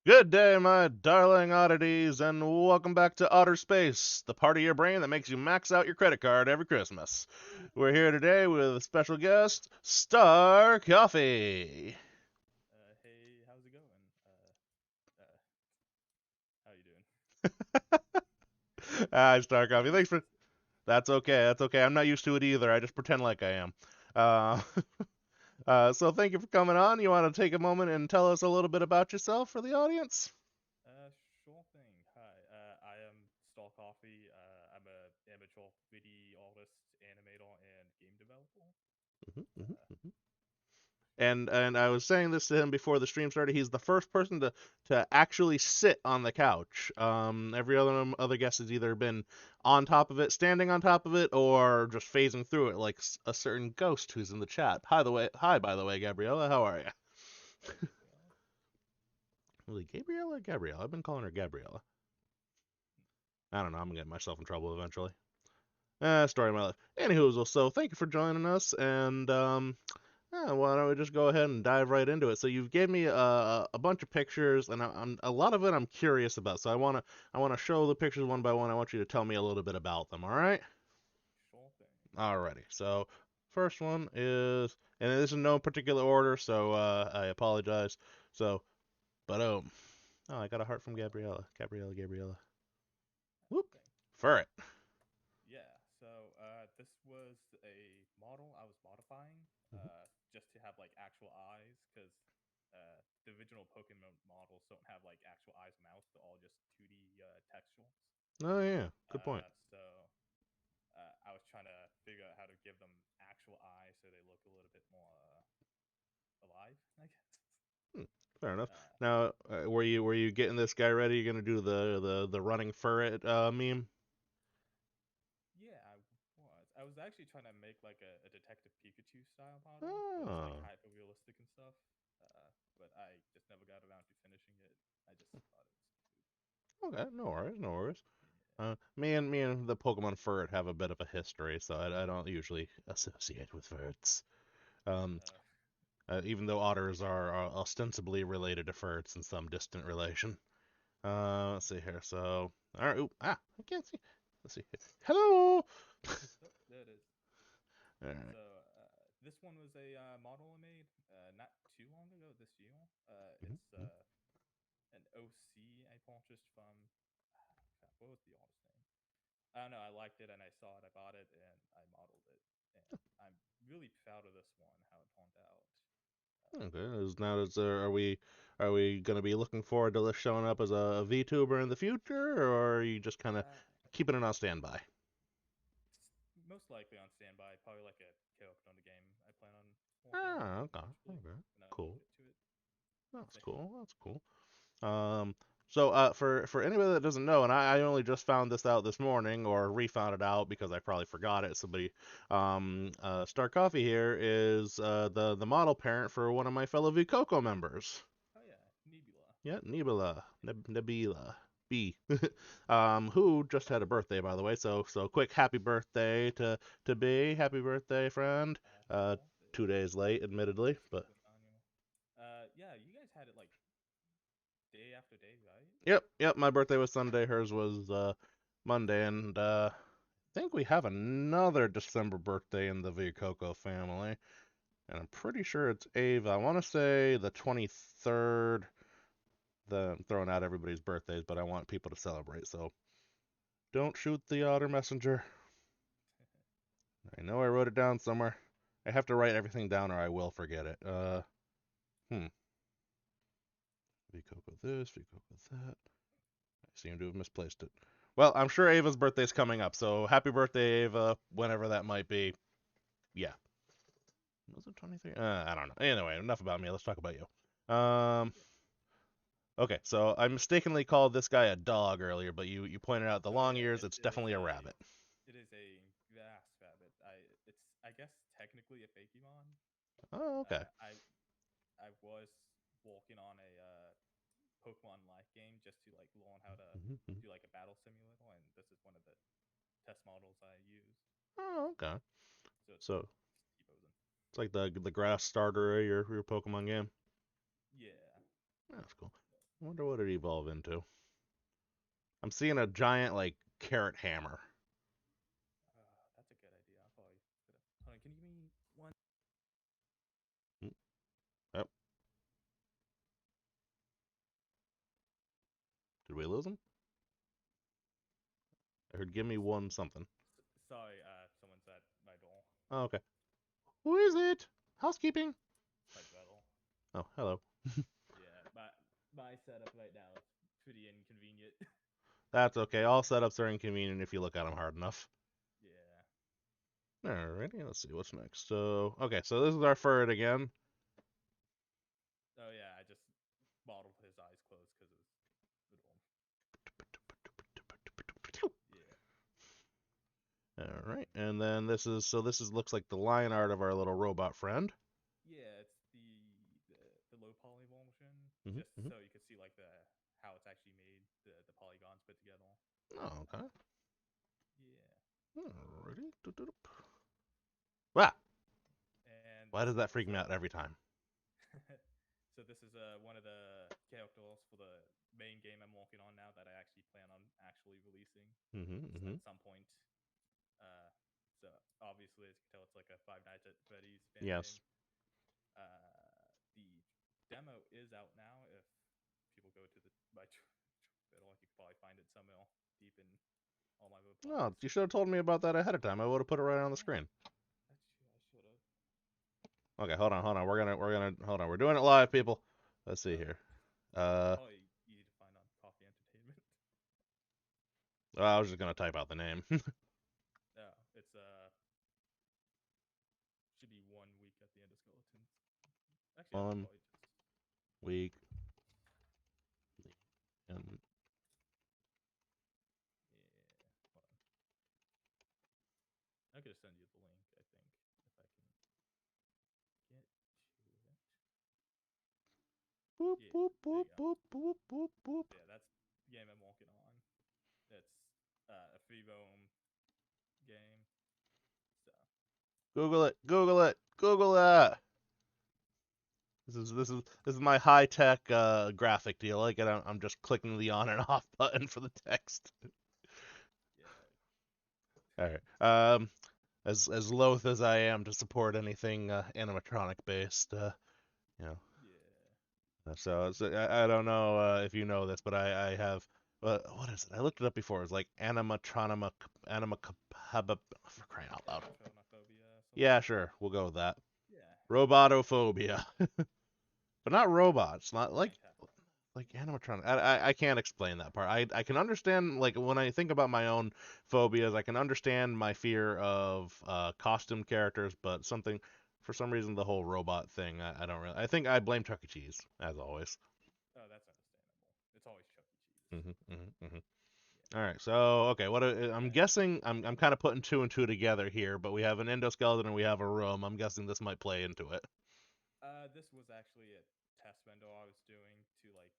Good day, my darling oddities, and welcome back to Otter Space, the part of your brain that makes you max out your credit card every Christmas. We're here today with a special guest, Star Coffey. Hey, how's it going? Uh, how you doing? Hi, Star Pretty Coffey. Thanks decent. for. That's okay. That's okay. I'm not used to it either. I just pretend like I am. Uh, so thank you for coming on. You want to take a moment and tell us a little bit about yourself for the audience? Sure thing. Hi, I am Star Coffey. I'm a amateur video artist, animator, and game developer. Uh, And I was saying this to him before the stream started. He's the first person to actually sit on the couch. Every other guest has either been on top of it, standing on top of it, or just phasing through it, like a certain ghost who's in the chat. Hi by the way, Gabriella. How are you? hey, Gabrielle. Was it Gabriella or Gabriella? I've been calling her Gabriella. I don't know. I'm gonna get myself in trouble eventually. Story of my life. Anywho, so thank you for joining us, and why don't we just go ahead and dive right into it? So you've gave me a bunch of pictures, and a lot of it I'm curious about. So I wanna show the pictures one by one. I want you to tell me a little bit about them. All right? Sure thing. Alrighty. So first one is, and this is no particular order, so I apologize. So, but oh, I got a heart from Gabriella. Gabriella. Whoop. Okay. Ferret. Yeah. So this was a model I was modifying, Mhm. just to have like actual eyes, because the original Pokemon models don't have like actual eyes and mouths. They're all just 2D textuals. Oh yeah, good point. So I was trying to figure out how to give them actual eyes so they look a little bit more alive, I guess. Hmm, fair enough. Uh, Now, were you getting this guy ready? You gonna do the running ferret meme? yeah, I was. I was actually trying to make like a Detective Pikachu style model where it's like Oh, hyper realistic and stuff. But I just never got around to finishing it. I just thought it was stupid. okay, no worries, no worries. Yeah. Me and the Pokemon ferret have a bit of a history, so I don't usually associate with ferrets. Um, Uh, even though otters are ostensibly related to ferrets in some distant relation. Let's see here. So, all right. I can't see. Let's see. Hello. oh, there it is. All right. So this one was a model I made not too long ago this year. It's Mhm. an OC I purchased from. Crap, what was the artist name? I don't know. I liked it and I saw it. I bought it and I modeled it. And I'm really proud of this one, how it turned out. Okay. Are we gonna be looking forward to this showing up as a VTuber in the future, or are you just kind of keeping it on standby? It's most likely on standby. Probably like a character in the game I plan on working on Ah, okay, eventually okay, when I cool. get to it. That's cool. That's cool. So for anybody that doesn't know, and I only just found this out this morning, or refound it out because I probably forgot it. Star Coffee here is the model parent for one of my fellow Vicoco members. Oh yeah, Nebula. Yeah, Nebula B, who just had a birthday, by the way. So quick happy birthday to B. Happy birthday, friend. Happy Uh, birthday. 2 days late, admittedly, but Super Daniel. Yeah, you guys had it like day after day, right? yep. My birthday was Sunday. Hers was Monday, and I think we have another December birthday in the Vicoco family, and I'm pretty sure it's Ava. I want to say the 23rd. I'm throwing out everybody's birthdays, but I want people to celebrate, so don't shoot the Otter Messenger. I know I wrote it down somewhere. I have to write everything down or I will forget it. Hmm. Vicoco this, Vicoco that. I seem to have misplaced it. Well, I'm sure Ava's birthday's coming up, so happy birthday, Ava, whenever that might be. Yeah. Was it 23? I don't know. Anyway, enough about me. Let's talk about you. Yeah. Okay, so I mistakenly called this guy a dog earlier, but you pointed out the Oh long yeah, ears. It's definitely a rabbit. it is a grass rabbit. It's I guess technically a Fakemon. Oh, okay. I was working on a Pokemon Life game just to like learn how to Mhm. do like a battle simulator, and this is one of the test models I use. Oh, okay. So it's So T-posing. it's like the grass starter of your Pokemon game. Yeah. That's cool. I wonder what it evolve into. I'm seeing a giant like carrot hammer. That's a good idea. I'll probably put it. Hold on, can you give me one? Mm, Yep. Did we lose him? I heard give me one something. Sorry, someone's at my door. Oh, okay. Who is it? Housekeeping. My brother. Oh, hello. Yeah, my setup right now is pretty inconvenient. That's okay. All setups are inconvenient if you look at them hard enough. Yeah. Alrighty, let's see what's next. So, okay, so this is our Furret again. Oh yeah, I just modeled his eyes closed because it was little. Yeah. Alright, and then this is looks like the line art of our little robot friend. Yeah, it's the low poly version, Hmm. just Hmm. so you can see like the how it's actually made, the polygons put together. Oh, okay. Yeah. Alrighty. Ah, And why this does is that freak me also out every time? so this is one of the characters for the main game I'm working on now that I actually plan on actually releasing Hmm. Hmm. at some point. Uh, so obviously, as you can tell, it's like a Five Nights at Freddy's fan game. Yes. The demo is out now. If people go to my Twitter, you can probably find it somewhere deep in all my Oh, replies. you should have told me about that ahead of time. I would have put it right on the Yeah, screen. I should have. Okay, hold on. We're gonna hold on. We're doing it live, people. Let's see Oh, here. it's Uh, probably easy to find on Coffee Entertainment. well, I was just gonna type out the name. No, it's should be 1 week at the end of Skeletons. Actually, I could One probably just week. And yeah. Hold on. I could send you the link. I think if I can get to it. boop Yeah, boop there boop you go. boop boop boop boop. Yeah, that's the game I'm working on. It's a free roam game. So Google it. Google it. Google that. This is my high tech graphic deal. Like I'm just clicking the on and off button for the text. yeah, All right. As loath as I am to support anything animatronic based, you know. yeah. I don't know if you know this, but I have what is it? I looked it up before. It's like anima for crying out loud. Animatronophobia or something Yeah, like that. sure, we'll go with that. Yeah, Robotophobia, but not robots. Not fantastic. like animatronic. I can't explain that part. I can understand like when I think about my own phobias, I can understand my fear of costume characters, but something for some reason the whole robot thing I don't really. I think I blame Chuck E. Cheese as always. Oh, that's understandable. It's always Chuck E. Cheese. Hmm. Hmm. Hmm. Yeah. All right, so okay, I'm Okay. guessing I'm kind of putting two and two together here, but we have an endoskeleton and we have a room. I'm guessing this might play into it. This was actually a test window I was doing to like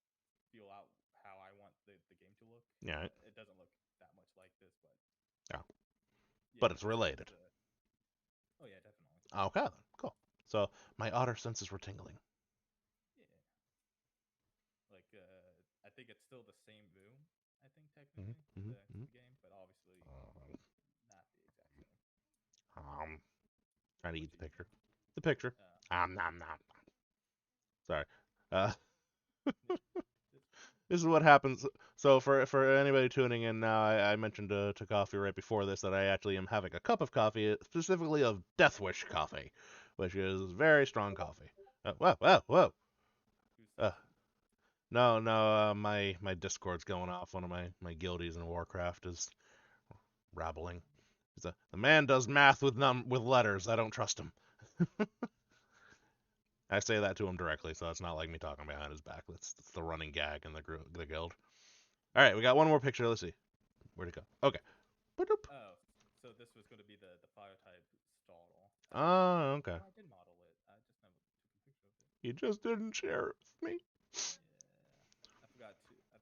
feel out how I want the game to look. Yeah, right. It doesn't look that much like this, but Yeah, yeah, but it's this is related. the. Oh yeah, definitely. Okay, then. Cool. So my otter senses were tingling. Yeah, like I think it's still the same room. I think Hmm. technically Hmm. the game, but obviously not the exact same. Um, trying to What eat you the eating? picture. The picture. Nom nom. Sorry. Uh, It's fine. this is what happens. So for anybody tuning in now, I mentioned to coffee right before this that I actually am having a cup of coffee, specifically of Death Wish coffee, which is very strong coffee. Whoa, whoa, whoa. Who's Uh, texting? no, no, my Discord's going off. One of my guildies in Warcraft is rabbling. The man does math with letters. I don't trust him. I say that to him directly, so it's not like me talking behind his back. That's the running gag in the guild. All right, we got one more picture. Let's see. Where'd it go? Okay. Ba-doop. Oh, so this was going to be the fire type startle. Oh, okay. Oh, I did model it. I just never took a picture of it. You just didn't share it with me. Yeah, I forgot to. I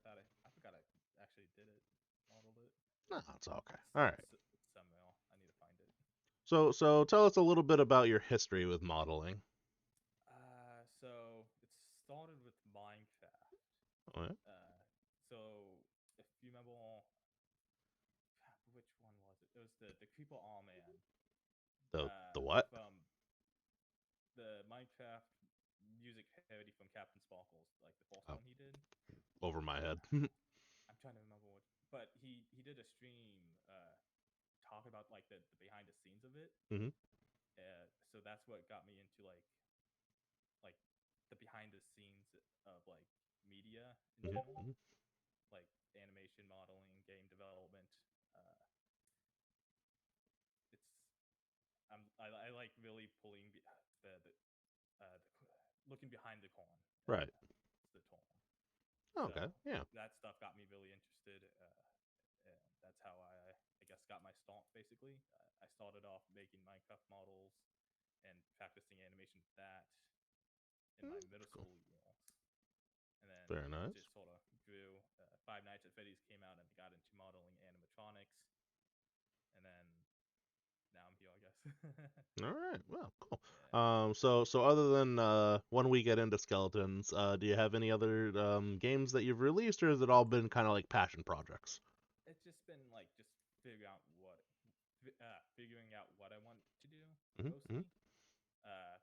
forgot I actually did it. Modeled it. No, it's okay. It's All right. it's it's somewhere. I need to find it. So tell us a little bit about your history with modeling. So it started with Minecraft. Oh, yeah. So if you remember, which one was it? It was the Creeper All Man The what? from the Minecraft music parody from Captain Sparkles, like the first Oh, one he did. over my head. I'm trying to remember what, but he did a stream talking about like the behind the scenes of it. Hmm. So that's what got me into like the behind the scenes of like media in general, Hmm. like animation modeling, game development. Uh, it's I like really pulling the looking behind the corn. Right. Is the term. So Okay. Yeah. that stuff got me really interested. And that's how I guess got my start. Basically, I started off making Minecraft models and practicing animation with that in my middle That's cool. school years, and then Very it nice. just sort of grew. Five Nights at Freddy's came out, and I got into modeling animatronics, and then now I'm here, I guess. All right. Well, cool. Yeah, So other than when we get into skeletons, do you have any other games that you've released, or has it all been kind of like passion projects? it's just been like just figuring out what I want to do Hmm. Hmm. mostly. Uh,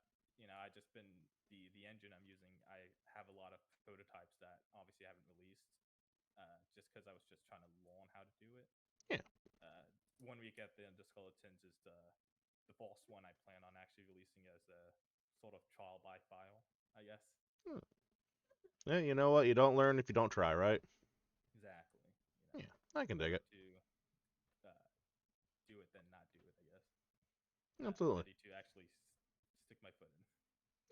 I just been the engine I'm using. I have a lot of prototypes that obviously I haven't released, just because I was just trying to learn how to do it. Yeah. Uh, one week at the end of Skeletons is the boss one I plan on actually releasing as a sort of trial by file, I guess. Hmm. Yeah. You know what? You don't learn if you don't try, right? Exactly. Yeah. I can dig Better it. to uh, do it than not do it, I guess. I'm Absolutely. ready to actually stick my foot in.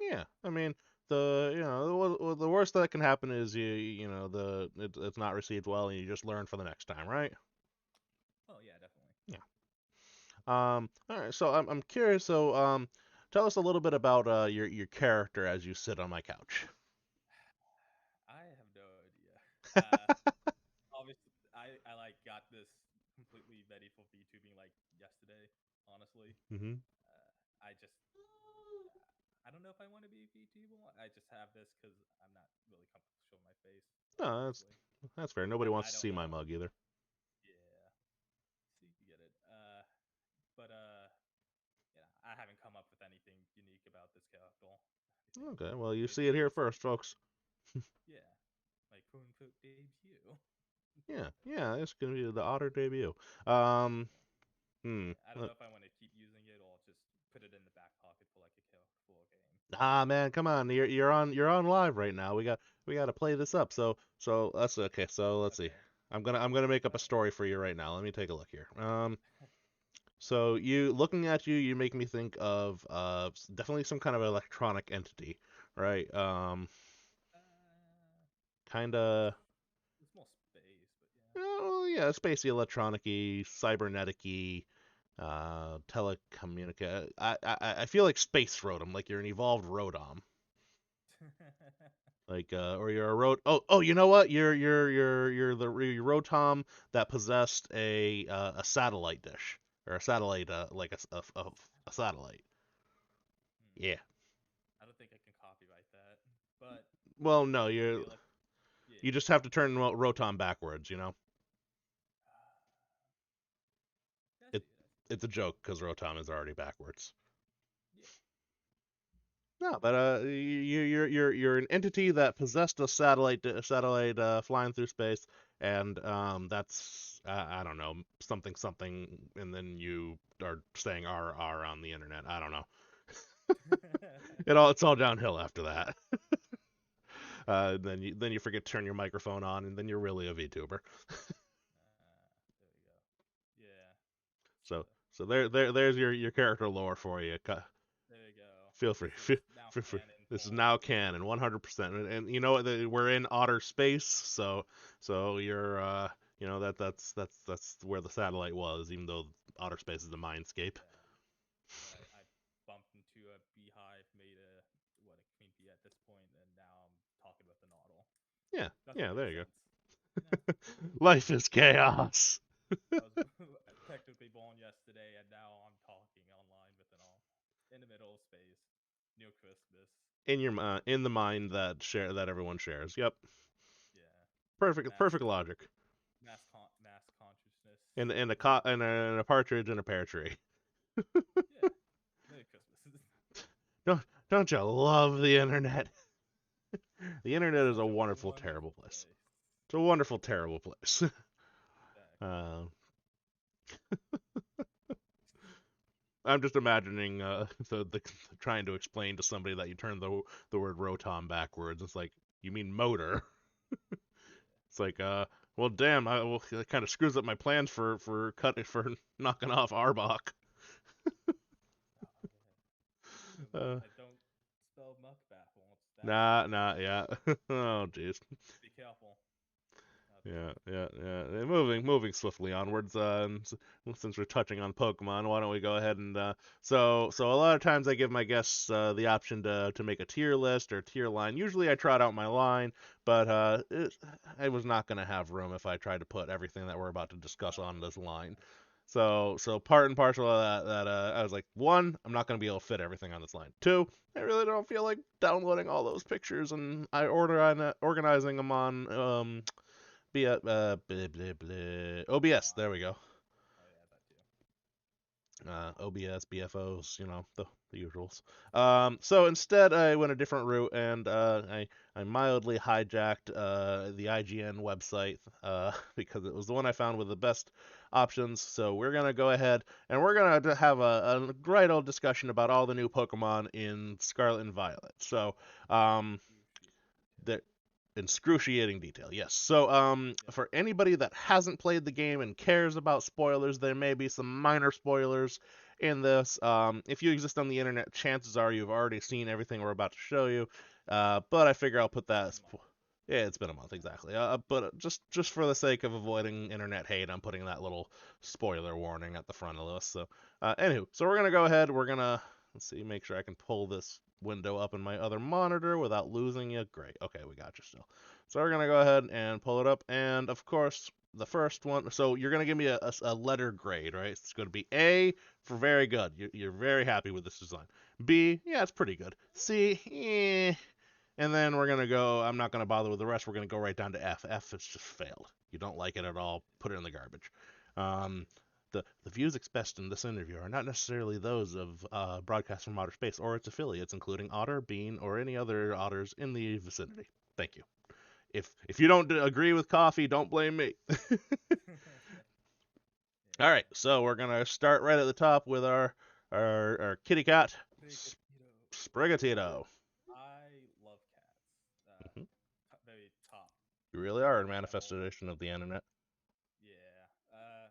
Yeah. I mean, the worst that can happen is it's not received well, and you just learn for the next time, right? Oh yeah, definitely. Yeah. All right. So I'm curious. So tell us a little bit about your character as you sit on my couch. I have no idea. Uh, Obviously, I like got this completely ready for VTubing like yesterday. Honestly, Hmm. I just I don't know if I want to be a VTuber. I just have this because I'm not really comfortable showing my face. No, Honestly, that's fair. Nobody wants I to don't see my know. mug either. Yeah, so you get it. But I haven't come up with anything unique about this character. I think Okay. Well, you see maybe it like here a first, folks. yeah, my quote unquote debut. Yeah. Yeah. It's gonna be the Otter debut. Yeah. Hmm. Yeah, I don't know if I want to keep using it or just put it in the back pocket for like a character for a game. Man, come on. You're on live right now. We got to play this up. So that's okay. So let's see. Okay. I'm gonna make up a All right. story for you right now. Let me take a look here. So you looking at you, you make me think of definitely some kind of electronic entity, right? Uh, Kind it's of. it's more space, but yeah. Well, yeah, spacey, electronic-y, cybernetic-y, telecommunica. I feel like space Rotom, like you're an evolved Rotom. Like or you're a rot oh you know what you're the Rotom that possessed a satellite dish or a satellite like a satellite. Hmm. Yeah. I don't think I can copyright that, but Well, no, if it's the you yeah. just have to turn Rotom backwards. Yeah, I It see it. I see it's a joke because Rotom is already backwards. it. Yeah. No, but you're an entity that possessed a satellite flying through space, and that's I don't know something something, and then you are saying R on the internet. I don't know. It's all downhill after that. Then you forget to turn your microphone on, and then you're really a VTuber. There we go. Yeah. So So so there's your character lore for you. there we go. Feel free. This is now Feel free. canon This is for now canon, 100%. And you know what? We're in Otter space, so you're that's where the satellite was, even though outer space is a mindscape. yeah. I bumped into a beehive, made what a queen bee at this point, and now I'm talking with an otter. Yeah, Nothing yeah. makes There you sense, you know. go. Life is chaos. I was technically born yesterday, and now I'm talking online with an otter in the middle of space near Christmas. In the mind that everyone shares. Yep. Yeah, mass perfect logic. mass consciousness. And a partridge in a pear tree. Yeah, Merry Christmas. Don't don't you love the internet? The internet is a Such a wonderful, terrible wonderful place. place. It's a wonderful, terrible place. Exactly. uh, I'm just imagining the trying to explain to somebody that you turn the word rotom backwards. It's like you mean motor. Yeah. It's like well damn, well, it kind of screws up my plans for cutting for knocking off Arbok. Oh yeah. Uh, I don't spell muckback once that's nah, yeah. Oh jeez. be careful. Not Yeah. Moving swiftly onwards. Since we're touching on Pokemon, why don't we go ahead and so a lot of times I give my guests the option to make a tier list or tier line. Usually I trot out my line, but I was not gonna have room if I tried to put everything that we're about to discuss on this line. yeah. So part and parcel of that I was like, one, I'm not gonna be able to fit everything on this line. Two, I really don't feel like downloading all those pictures and organizing them on blah, blah, blah. OBS. There we go. Oh yeah, that too. OBS, BFOs, the usuals. So instead, I went a different route, and I mildly hijacked the IGN website because it was the one I found with the best options. So we're gonna go ahead and we're gonna have a great old discussion about all the new Pokemon in Scarlet and Violet. So um, Excruciating there detail. excruciating detail, yes. So, Yep. for anybody that hasn't played the game and cares about spoilers, there may be some minor spoilers in this. If you exist on the internet, chances are you've already seen everything we're about to show you. But I figure I'll put It's that. been a month. Yeah, it's been a month exactly. But just for the sake of avoiding internet hate, I'm putting that little spoiler warning at the front of this. So, anywho, so we're gonna go ahead. We're gonna let's see, make sure I can pull this window up in my other monitor without losing you. Great. Okay, we got you still. So we're gonna go ahead and pull it up, and of course the first one. So you're gonna give me a letter grade, right? It's gonna be A for very good. You're very happy with this design. B, yeah, it's pretty good. C, and then we're gonna go. I'm not gonna bother with the rest. We're gonna go right down to F. F, it's just failed. You don't like it at all. Put it in the garbage. Um, the views expressed in this interview are not necessarily those of Broadcast from Outer Space or its affiliates, including Otter, Bean, or any other otters in the vicinity. Thank you. If you don't agree with coffee, don't blame me. All right, Yeah. so we're gonna start right at the top with our kitty cat, Rigatito. Sprigatito. I love cats. Mm-hmm. Very top. You really are a Top animal. manifestation of the internet. Yeah.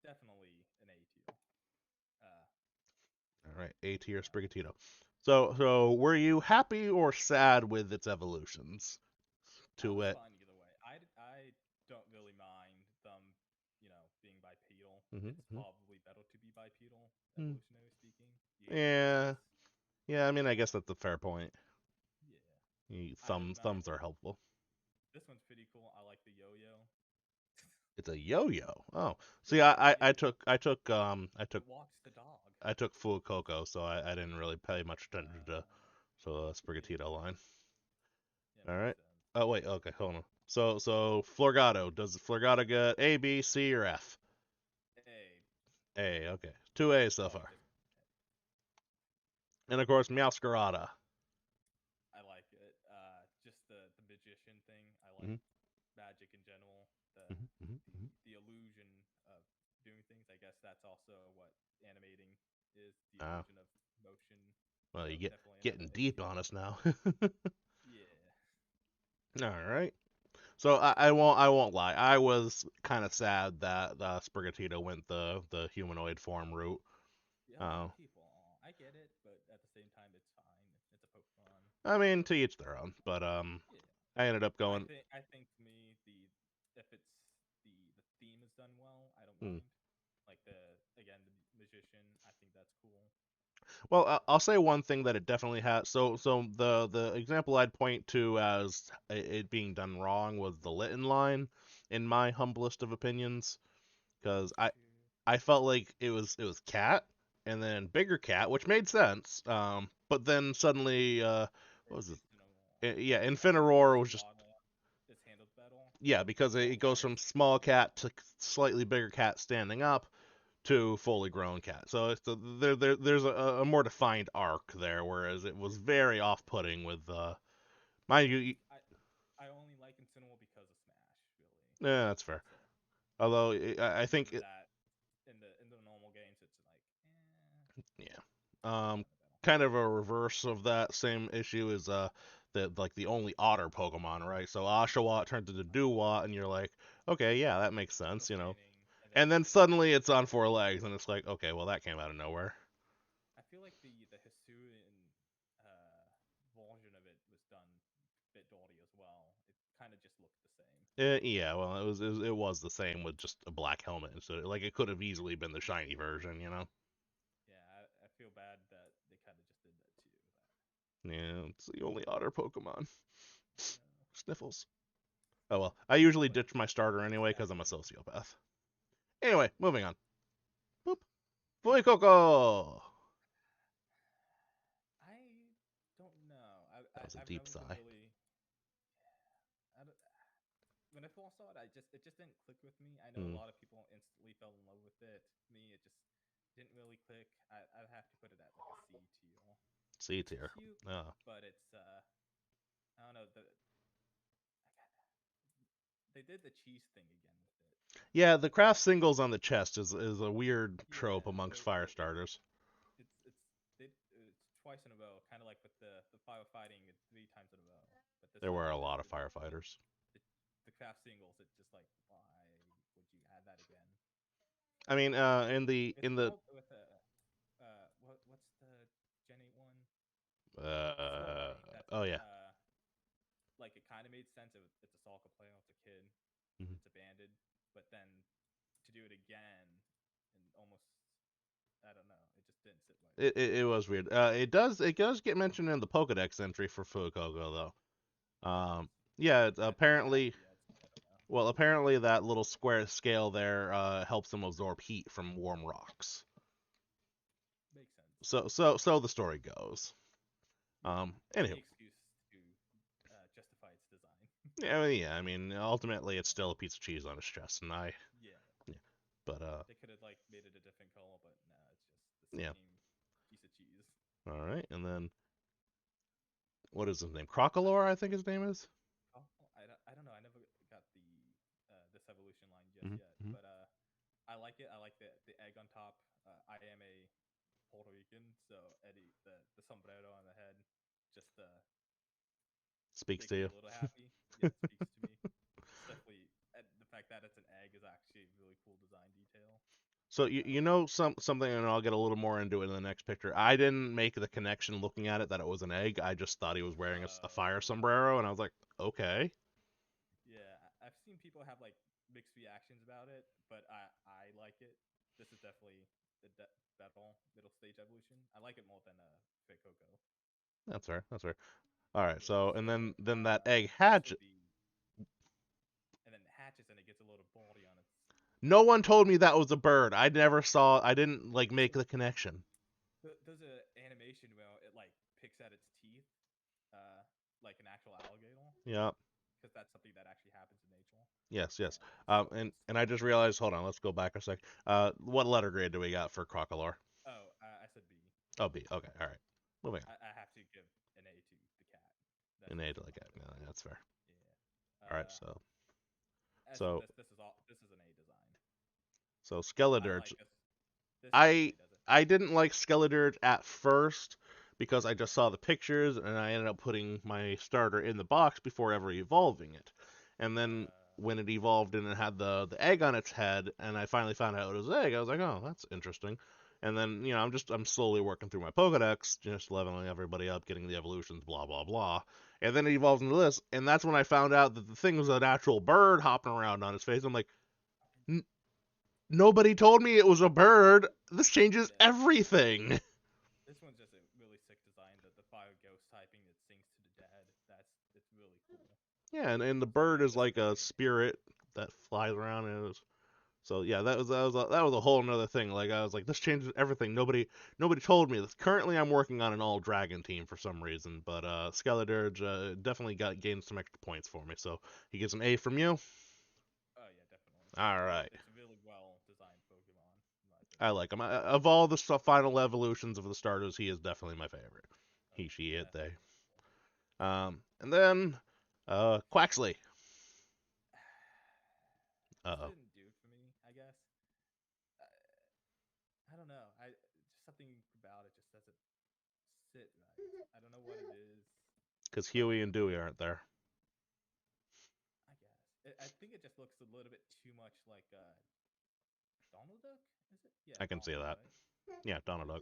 Definitely an A tier. Uh, All right, A tier yeah. Sprigatito. So were you happy or sad with its evolutions I to was it? fine either way. I don't really mind them, being bipedal. It's Mm-hmm. probably better to be bipedal, Mm. evolutionary speaking. You get more Yeah, space. yeah. I mean, I Uh, guess that's a fair point. yeah. I didn't mind. Thumbs are helpful. This one's pretty cool. I like the yo-yo. It's a yo-yo. Oh, see, Yeah, I, I, it I took I took I took it walks the dog. I took Fuecoco, so I didn't really pay much attention to the Yeah, Sprigatito line. yeah, All makes right. sense. Oh wait, okay, hold on. So Florgato, does Florgato get A, B, C, or F? Hey, A. Okay, two A's so probably far. just And of course, Meowscarada. I like it. Just the magician thing. I like Mm-hmm, magic in general. The mm-hmm, the mm-hmm. the illusion of doing things. I guess that's also what animating is. The Ah, illusion of motion. well, So you get definitely an getting A deep tier. on us now. Yeah. All right. So I won't lie. I was kind of sad that Sprigatito went the humanoid form route. Yeah, a lot Uh, of people. I get it, but at the same time, it's fine. It's a Pokemon. I mean, to each their own. But Yeah. I ended up going. I think to me the if it's the theme is done well, I don't Hmm. mind. Like the again the magician, I think that's cool. Well, I'll say one thing that it definitely has. So the example I'd point to as it being done wrong was the Litten line, in my humblest of opinions, because Sure. I felt like it was cat and then bigger cat, which made sense. But then suddenly what was it? Incineroar. Yeah, That's the one Infinaroar that's was just water. It's handled better. Yeah, because Oh, it goes nice. from small cat to slightly bigger cat standing up to fully grown cat. So there's a more defined arc there, whereas it was very off-putting with mind you. I only like Incineroar because of Smash, really. Yeah, that's fair. So Although I think even that in the normal games, it's like, yeah. not Um, in the battle. kind of a reverse of that same issue is the only Otter Pokemon, right? So Oshawott turns into Dewott, and you're like, okay, yeah, that makes Still sense. standing, and then And then switches suddenly back. it's on four legs, and it's like, okay, well that came out of nowhere. I feel like the Hisuian version of it was done a bit dawdy as well. It kind of just looked the same. Yeah, well, it was the same with just a black helmet, so like it could have easily been the shiny version. Yeah, I feel bad that they kind of just did that too. Yeah, it's the only Otter Pokemon. No. Sniffles. Oh well, I usually But ditch my starter it's anyway because I'm a happening. sociopath. Anyway, moving on. Boop. Fuecoco! I don't know. That was a I've deep never been sigh. really. I don't, when I first saw it, it just didn't click with me. I know a Hmm. lot of people instantly fell in love with it. Me, it just didn't really click. I'd have to put it at like a C tier. C It's tier. cute, but it's I don't know. They did the cheese thing again with it. Yeah, the craft singles on the chest is a weird Yeah, trope amongst fire starters. it's twice in a row, kind of like with the firefighting. It's three times in a row. But this There time were it a just lot of didn't. firefighters. The, the craft singles, it just like why would you add that again? I mean, in the It's in the more with a what's the Gen 8 one? uh Strawberry. That's oh yeah. like it kind of made sense. It's a soccer player. It's a kid. Mhm. It's abandoned. But then to do it again and almost I don't know. It just didn't sit right with me. It was weird. It does get mentioned in the Pokedex entry for Fuecoco though. Does Yeah, it's I haven't added apparently it yet, so I don't know. well apparently that little square scale there helps them absorb heat from warm rocks. Makes sense. So the story goes. Yeah. Anywho, Any excuse to justify its design. yeah. I mean, ultimately it's still a piece of cheese on his chest, and Yeah. yeah. But They could have like made it a different color, but no, it's just the yeah. same piece of cheese. All right, and then what is his name? Crocolore, I think his name is. Oh, I don't know. I never got this evolution line just yet, Mm-hmm. but I like it. I like the egg on top. I am a Puerto Rican, so Eddie the sombrero on the head just Speaks makes to me you. a little happy. Yeah, it speaks to me. It's definitely the fact that it's an egg is actually a really cool design detail. So you know something, and I'll get a little more into it in the next picture. I didn't make the connection looking at it that it was an egg. I just thought he was wearing a fire Oh, sombrero, and I was like, okay, yeah. I've seen people have like mixed reactions about it, but I like it. This is definitely the better middle stage evolution. I like it more than Fake Coco. that's fair. That's fair. All right. Yeah. So and So then that egg also hatch. and then it hatches and it gets a little baldy on its No head. one told me that was a bird. I never saw. I didn't like So make the connection. there's a animation where it like picks at its teeth, uh, like an actual alligator, Yeah. because that's something that actually happens in nature. Yes. Yes. It's And I just realized. Hold on. Let's go back a sec. What letter grade do we got for Crocolore? oh, I said B. Oh, B. Okay. All right. Moving on. I have to give an A to the cat. That's An A just to my like that. No, opinion. that's fair. Yeah. All right. As for So this is an A design. so I Skeledirge. like this. This I definitely does it. I didn't like Skeledirge at first because I just saw the pictures and I ended up putting my starter in the box before ever evolving it. And then when it evolved and it had the egg on its head and I finally found out it was an egg, I was like, "Oh, that's interesting." And then, I'm slowly working through my Pokedex, just leveling everybody up, getting the evolutions, blah blah blah. And then it evolves into this, and that's when I found out that the thing was an actual bird hopping around on its face. I'm like, nobody told me it was a bird. This changes Yeah. everything. This one's just a really sick design. The fire ghost typing that sings to the dead. It's really cool. Yeah, and the So bird yeah, is this is like a definitely an A. spirit that flies around and is So yeah, that was a whole another thing. Like I was like, this changes everything. Nobody told me this. Currently, I'm working on an all dragon team for some reason, but Skeledirge definitely got gained some extra points for me. So he gets an A from you. Oh yeah, definitely. All right, It's a really well designed Pokemon, in my I opinion. like him. Of all the final evolutions of the starters, he is definitely my favorite. Oh He, yeah, she, it, they. definitely. And then Quaxley. This Uh didn't do it for me, I guess. I don't know. I just something about it just doesn't sit right. I don't know what it is, because but Huey and Dewey aren't there. I guess I think it just looks a little bit too much like Donald Duck. Is it? Yeah, I can see Donald, that. right? Yeah, Donald Duck.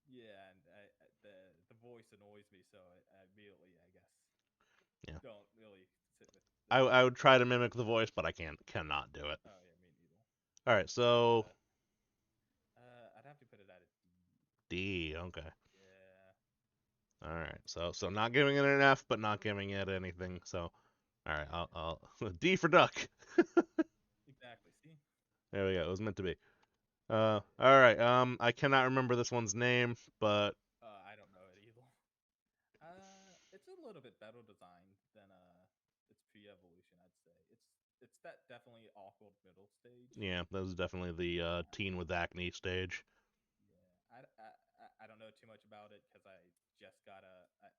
Yeah, and the voice annoys me, so I immediately, I guess, Yeah, don't really sit with this I one. would try to mimic the voice, but I cannot do it. Oh yeah, me neither. All right, But so I'd have to put it at a D. D. Okay. Yeah, All right. So not giving it an F, but not giving it anything. So all right, yeah, I'll D for duck. exactly. See? There we go. It was meant to be. Yeah, yeah. All right. I cannot remember this one's name, but I don't know it either. It's a little bit better designed than its pre-evolution, I'd say. It's that definitely awkward middle stage. yeah, that was definitely the teen with acne stage. Yeah, I don't know too much about it because I just got I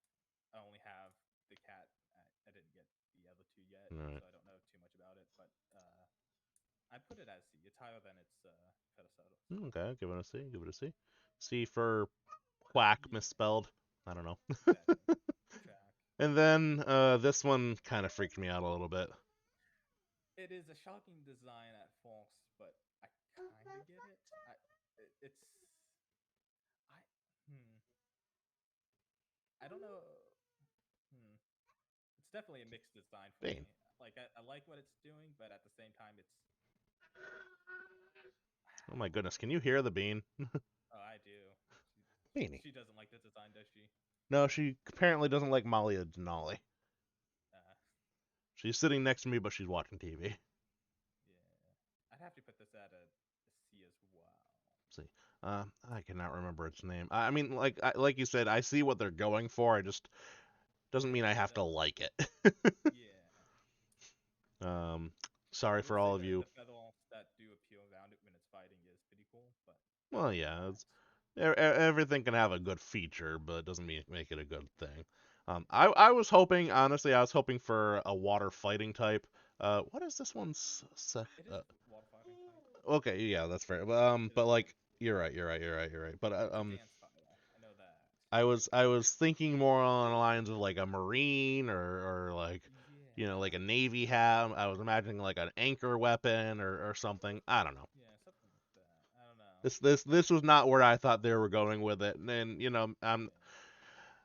only have the cat. I didn't get the other two yet, All right. so I don't know too much about it. But I put it as C. It's higher than its predecessors. Okay, give it a C. Give it a C. C for quack Yeah, misspelled. I don't know. exactly. Track. And then this one kind of freaked me out a little bit. It is a shocking design at first, but I kind of get it. It's I hmm I don't know. Hmm. It's definitely a mixed design for Bane. me. Like I like what it's doing, but at the same time, it's Oh my goodness, can you hear the bean? oh, I do. Beanie. She doesn't like the design, does she? No, she apparently doesn't like Malia Denali. Uh, She's sitting next to me, but she's watching TV. yeah. I'd have to put this at a C as well. See, I cannot remember its name. I mean, like you said, I see what they're going for. I just doesn't mean I Yeah, have to like it. yeah. um, sorry I will for say all of that you. the feathers that do appear around it when it's fighting is pretty cool, but Well, other than yeah, that, everything can have a good feature, but it doesn't mean make it a good thing. exactly. I was hoping, honestly, I was hoping for a water fighting type. What is this one's? It is water fighting type. Okay, yeah, that's fair. It But is like, water. you're right. But It's a dance style. I know that. I was thinking more on the lines of like a marine or like, you know, like a Yeah. navy have. I was imagining like an anchor weapon or something. I don't know. Yeah, something like that. I don't know. This was not where I thought they were going with it. And you know, Yeah.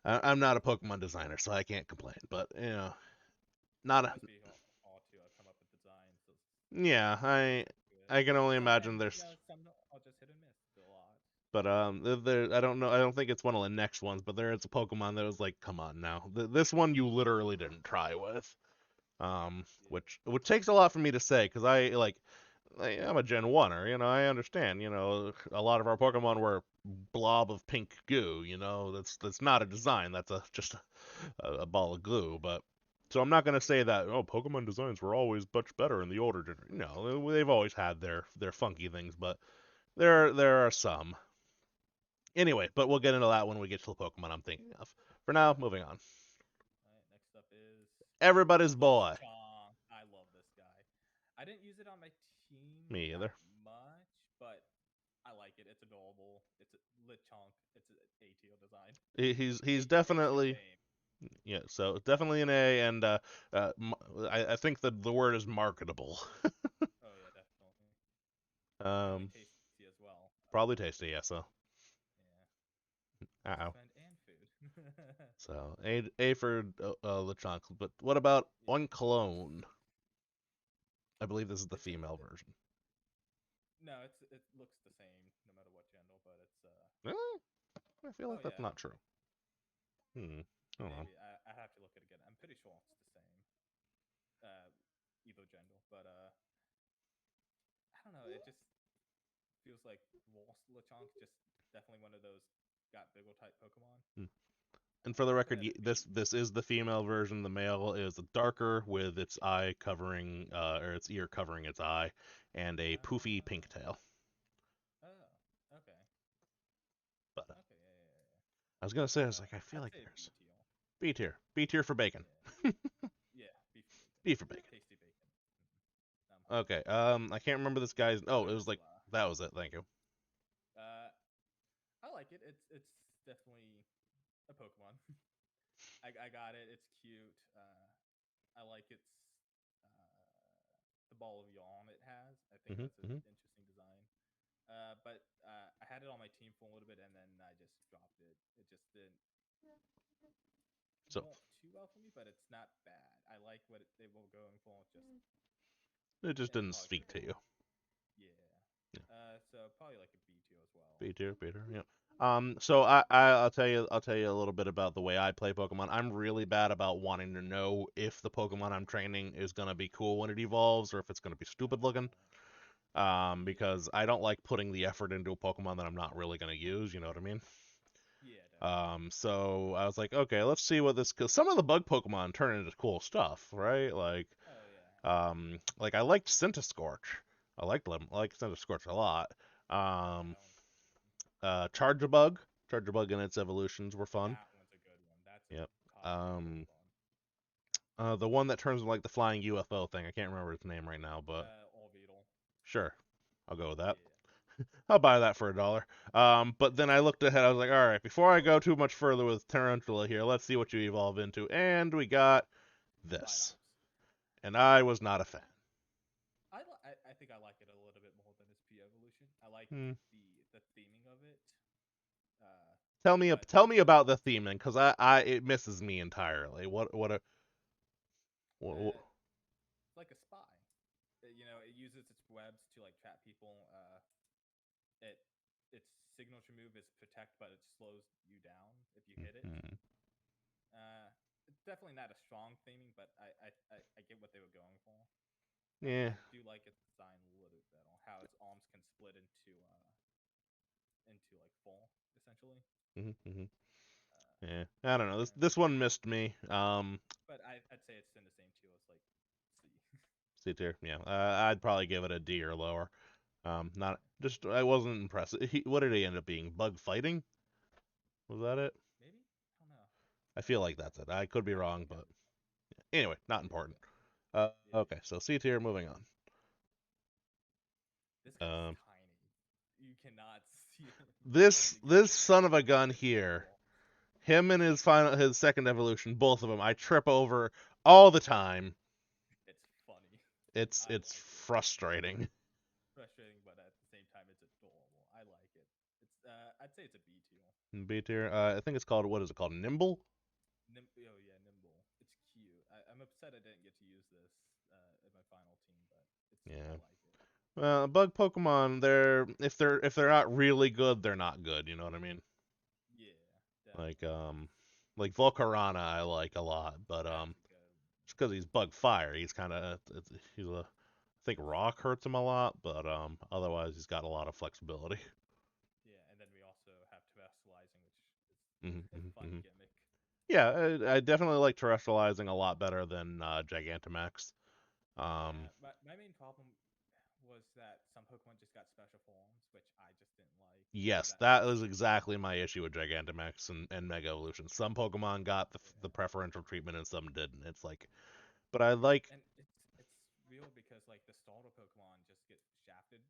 I'm not a Pokemon designer, so I can't complain. But you know, not It a must be hard to come up with designs yeah. that sound good. I can only imagine Sometimes, there's some are just hit or miss a lot. but I don't know. I don't think it's one of the next ones, but there is a Pokemon that was like, come on now. This one you literally didn't try with. Yeah. Which takes a lot for me to say because I'm a Gen 1er, you know, I understand, you know, a lot of our Pokemon were blob of pink goo, you know, that's not a design, that's just a ball of glue, but so I'm not gonna say that Pokemon designs were always much better in the older generation. No, they've always had their funky things, but there are some. Anyway, but we'll get into that when we get to the Pokemon I'm thinking of. For now, moving on. All right, next up is Everybody's Lich boy. Chong. I love this guy. I didn't use it on my team Me that either. much, but I like it. It's adorable. It's a Lich Chong. It's an A tier design. He's A tier definitely name. yeah, so definitely an A, and uh, I think that the word is marketable. Oh yeah, definitely. Probably um, tasty as well. Probably tasty, yeah. So, Yeah, best uh friend and food. so A for Lechonk. But what about Yeah. Unclone? I believe this is the It's a female version. no. It looks the same no matter what gender, but it's Really? I feel oh like that's yeah, not true. Hmm. I don't know. maybe I have to look at it again. I'm pretty sure it's the same. Uh, either gender, but don't know. It just feels like Lechonk just definitely one of those got biggle type Pokemon. And for the Looking record, at his this beam. this is the female version. The male is darker with its eye covering, or its ear covering its eye, and a poofy pink Oh, tail. oh, okay, But okay, yeah, yeah, yeah. I was gonna say, I was like, I feel I'd like say there's BTO. B tier for bacon, Yeah, yeah, beef bacon, B for bacon. tasty bacon. I'm hungry. Okay, I can't remember this guy's. Oh, it was like Corvisla. that was it. Thank you. Uh, I like it. It's definitely a Pokemon. I got it. It's cute. I like its the ball of yawn it has. I think Hmm that's an hmm interesting design. But I had it on my team for a little bit, and then I just dropped it. It just didn't So want too well for me, but it's not bad. I like what they were going for. Just it just it didn't probably could speak have to been you. more. Yeah. So probably like a B2 as well. B tier, B tier. Yeah. So I'll tell you a little bit about the way I play Pokemon. I'm really bad about wanting to know if the Pokemon I'm training is gonna be cool when it evolves or if it's gonna be stupid looking. Yeah. Because I don't like putting the effort into a Pokemon that I'm not really gonna use. You know what I mean? Yeah, definitely. So I was like, okay, let's see what this. Cause some of the bug Pokemon turn into cool stuff, right? Oh yeah. Like I liked Scorch. I liked Scorch a lot. Yeah, Um, that one's Charjabug. Charjabug and its evolutions were fun. that one's a good one. That's a Yep. top tier Um, Pokemon. the one that turns into like the flying UFO thing. I can't remember its name right now, but Orbeetle. sure, I'll go with that. Yeah. I'll buy that for $1. But then I looked ahead. I was like, all right, before I go too much further with Tarantula here, let's see what you evolve into. And we got this. Bidops. And I was not a fan. I think I like it a little bit more than its P evolution. I like Hmm. the theming of it. Uh, but Tell its me about the evolve. theming, because it misses me entirely. What It's like a spy. It uses its webs to like trap people. It its signature move is protect, but it slows you down if you hit it. hmm. It's definitely not a strong theming, but I get what they were going for. Yeah. I do like its design a little bit better. How its arms can split into like four essentially. Hmm Uh, Yeah. I don't know. and This one missed me. but I'd say it's in the same tier as like C. C tier. Yeah. I'd probably give it a D or lower. Not Yeah, just I wasn't impressed. What did he end up being? Bug fighting? Was that it? maybe I don't know. I feel like that's it. I could be I think wrong, it but gotta be. anyway, not Yeah, important. yeah, Okay, yeah. so C tier. Moving on. This guy's Um, tiny. You cannot see him in the game. this son of a gun It's here, adorable. him and his second evolution, both of them, I trip over all the time. It's funny. I It's like it. frustrating. Frustrating, but at the same time, it's adorable. I like it. I'd say it's a B tier. B tier. I think it's called what is it called? Nimble. Oh yeah, Nimble. It's cute. I'm upset I didn't get to use this in my final team, but I Yeah. like it. Bug Pokemon, if they're not really good, they're not good. You know what I mean? Yeah, Like definitely. like Volcarona, I like a lot, but That's a good one. just because he's Bug Fire, he's kind of he's a I think Rock hurts him a lot, but otherwise he's got a lot of flexibility. Yeah, and then we also have terrestrializing, which hmm is a fun hmm gimmick. Yeah, I definitely like terrestrializing a lot better than Gigantamax. Um, Yeah, my main problem was that some Pokemon just got special forms, which I just didn't like. yes, That that was was exactly my issue with Gigantamax and Mega Evolution. Some Pokemon got the yeah. preferential treatment and some didn't. It's like, but I like, And it's real because like the starter Pokemon just get shafted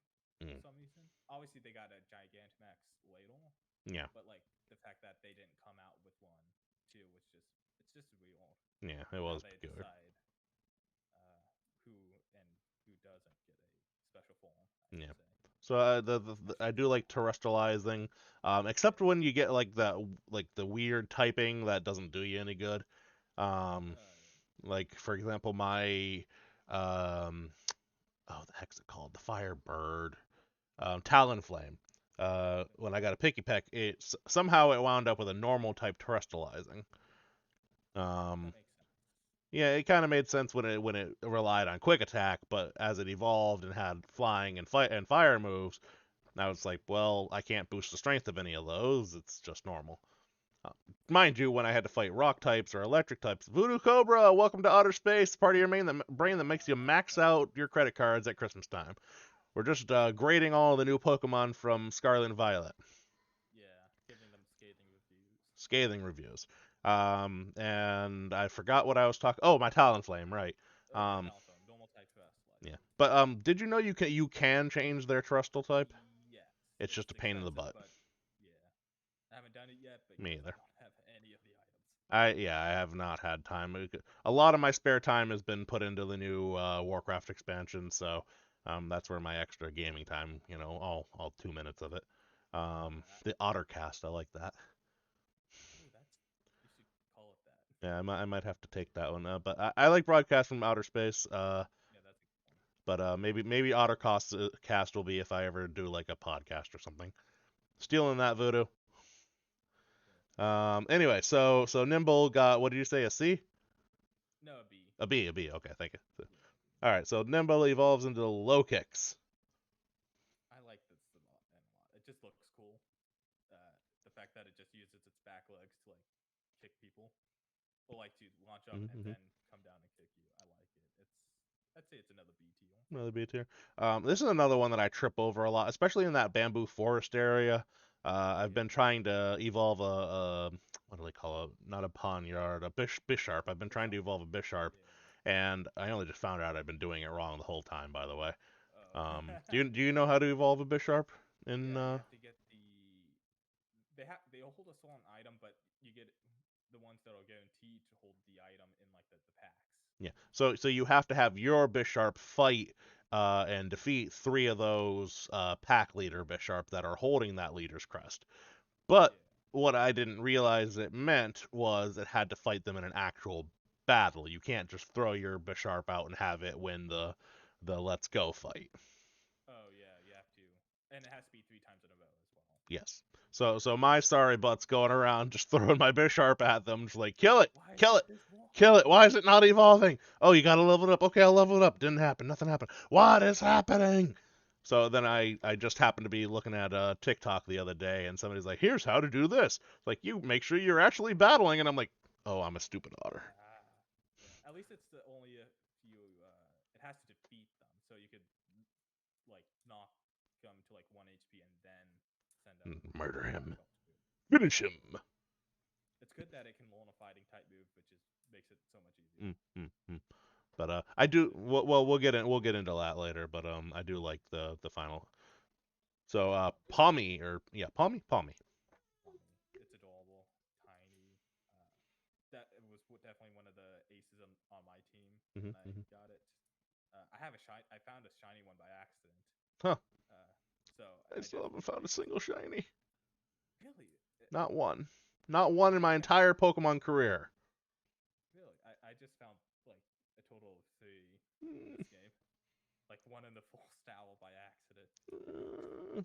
for mm, some reason. Obviously, they got a Gigantamax later, yeah, but like the fact that they didn't come out with one too was just it's just real yeah, it how was they peculiar. decide uh, who and who doesn't get a special form. I Yeah. should say, So I especially do like terrestrializing, except yeah. when you get like the weird typing that doesn't do you any good. Um, Yeah. like for example, my um, oh, the heck's it called? The Firebird, Talonflame. When I got a Picky Peck, somehow it wound up with a normal type terrestrializing. Um, That makes sense. Yeah, it kind of made sense when it relied on quick attack, but as it evolved and had flying and fight and fire moves, I was like, well, I can't boost the strength of any of those. It's just normal. Uh, Mind you, when I had to fight rock types or electric types, Voodoo Cobra, welcome to outer space, part of your brain that makes you max out your credit cards at Christmas time. We're just grading all the new Pokemon from Scarlet and Violet. Yeah, giving them scathing reviews. Scathing reviews. And I forgot what I was talking. Oh, my Talonflame, right? Oh yeah, Um, Talonflame, normal type trust. Like, yeah. But did you know you can change their Trustal type? yes, It's it's just a pain in the expensive, butt. but yeah, I haven't done it yet Me because I either. don't have any of the items. I have not had time. A lot of my spare time has been put into the new Warcraft expansion, so that's where my extra gaming time, all 2 minutes of it. Yeah. The Otter cast, I like that. Oh, that's you should call it that. Yeah, I might have to take that one. But I like broadcast from outer space. Yeah, that's a good one. But maybe Otter cast will be if I ever do like a podcast or something. Stealing that voodoo. Yeah. Anyway, so Nimble got, what did you say, a C? No, a B. A B, a B. Okay, thank you. Yeah, a B. All right, so Nimble evolves into low kicks. I like this a lot and a lot. It just looks cool. The fact that it just uses its back legs to like kick people, or like to launch up and Mm-hmm. then come down and kick you. I like it. I'd say it's another B tier. Another B tier. This is another one that I trip over a lot, especially in that bamboo forest area. I've been Yeah, trying to evolve a what do they call it? Not a poniard, a bisharp. I've been trying to Bisharp. evolve a bisharp, Yeah. and I only just found out I've been doing it wrong the whole time. By the way, Oh. do you know how to evolve a bisharp? In Yeah, you have to get they hold a certain item, but you get the ones that are guaranteed to hold the item in like the packs. Yeah, so you have to have your bisharp fight and defeat three of those pack leader bisharp that are holding that leader's crest. But Yeah. what I didn't realize it meant was it had to fight them in an actual battle. You can't just throw your Bisharp out and have it win the let's go fight. Oh yeah, you have to, and it has to be 3 times in a row as well. Yes. So my sorry butts going around just throwing my Bisharp at them, just like kill it, Why kill isn't it, this kill it. walking? Why is it not evolving? Oh, you gotta level it up. Okay, I'll level it up. Didn't happen. Nothing happened. What is happening? So then I just happened to be looking at TikTok the other day, and somebody's like, "Here's how to do this." Like, you make sure you're actually battling, and I'm like, "Oh, I'm a stupid otter." Ah, yeah. At least it's the only if you. It has to defeat them, so you could like knock them to like 1 HP and then send them Murder back him. up to. Finish him. It's good that it can learn a fighting type move, which is makes it so much easier. Mm, mm, mm. But I do. So Well, we'll get into that later. But I do like the final. So this Palmy or yeah, Palmy. Tommy, it's adorable, tiny. Uh, that it was definitely one of the aces on my team Hmm, when I hmm. got it. I have a shiny. I found a shiny one by accident. Huh. Uh, so I I still just haven't found a single shiny. really, Not one. Not one in my yeah, entire Pokemon career. really. I just found like a total of 3 in Mm, this game. Like one in the full style by accident. uh,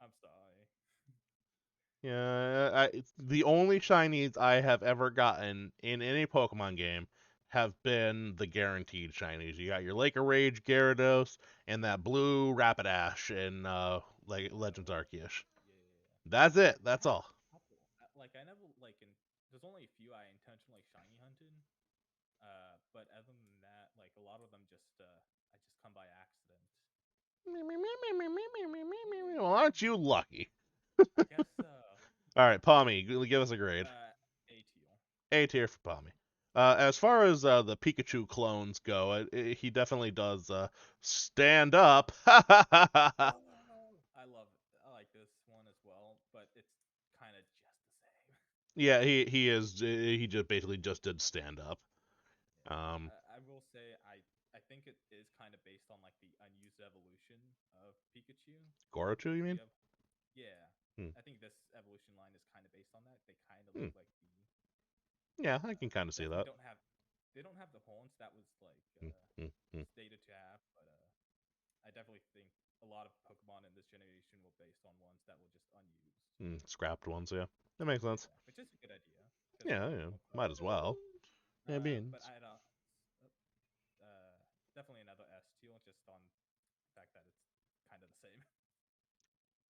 I'm sorry. yeah, the only shinies I have ever gotten in any Pokemon game have been the guaranteed shinies. You got your Lake of Rage Gyarados and that blue Rapidash in like Legends Oh Arceus. yeah. That's it. I That's have all. a couple. Like I never like in. There's only a few I intentionally shiny hunted. But other than that, like a lot of them just I just come by accident. Well, aren't you lucky? I guess All right, Palmy, give us a grade. A tier. A tier for Palmy. As far as the Pikachu clones go, he definitely does stand up. Oh, I love it. I like this one as well, but it's kind of just the same. Yeah, he is. He just basically just did stand up. Yeah, Um, I will say I think it is kind of based on like the unused evolution of Pikachu Gorochu, because you mean? you have yeah. Hmm. I think this evolution line is kind of based on that. They kind of Hmm. look like the Yeah, I can kind of see definitely that. don't have they don't have the horns that was like Hmm. Hmm. Hmm. stated to have, but I definitely think a lot of Pokemon in this generation were based on ones that were just unused. Scrapped ones, yeah. That makes sense. Yeah, which is a good idea because Yeah, it'll make yeah, it more might fun. as well. Yeah, But beans. definitely another S tier, just on the fact that it's kind of the same.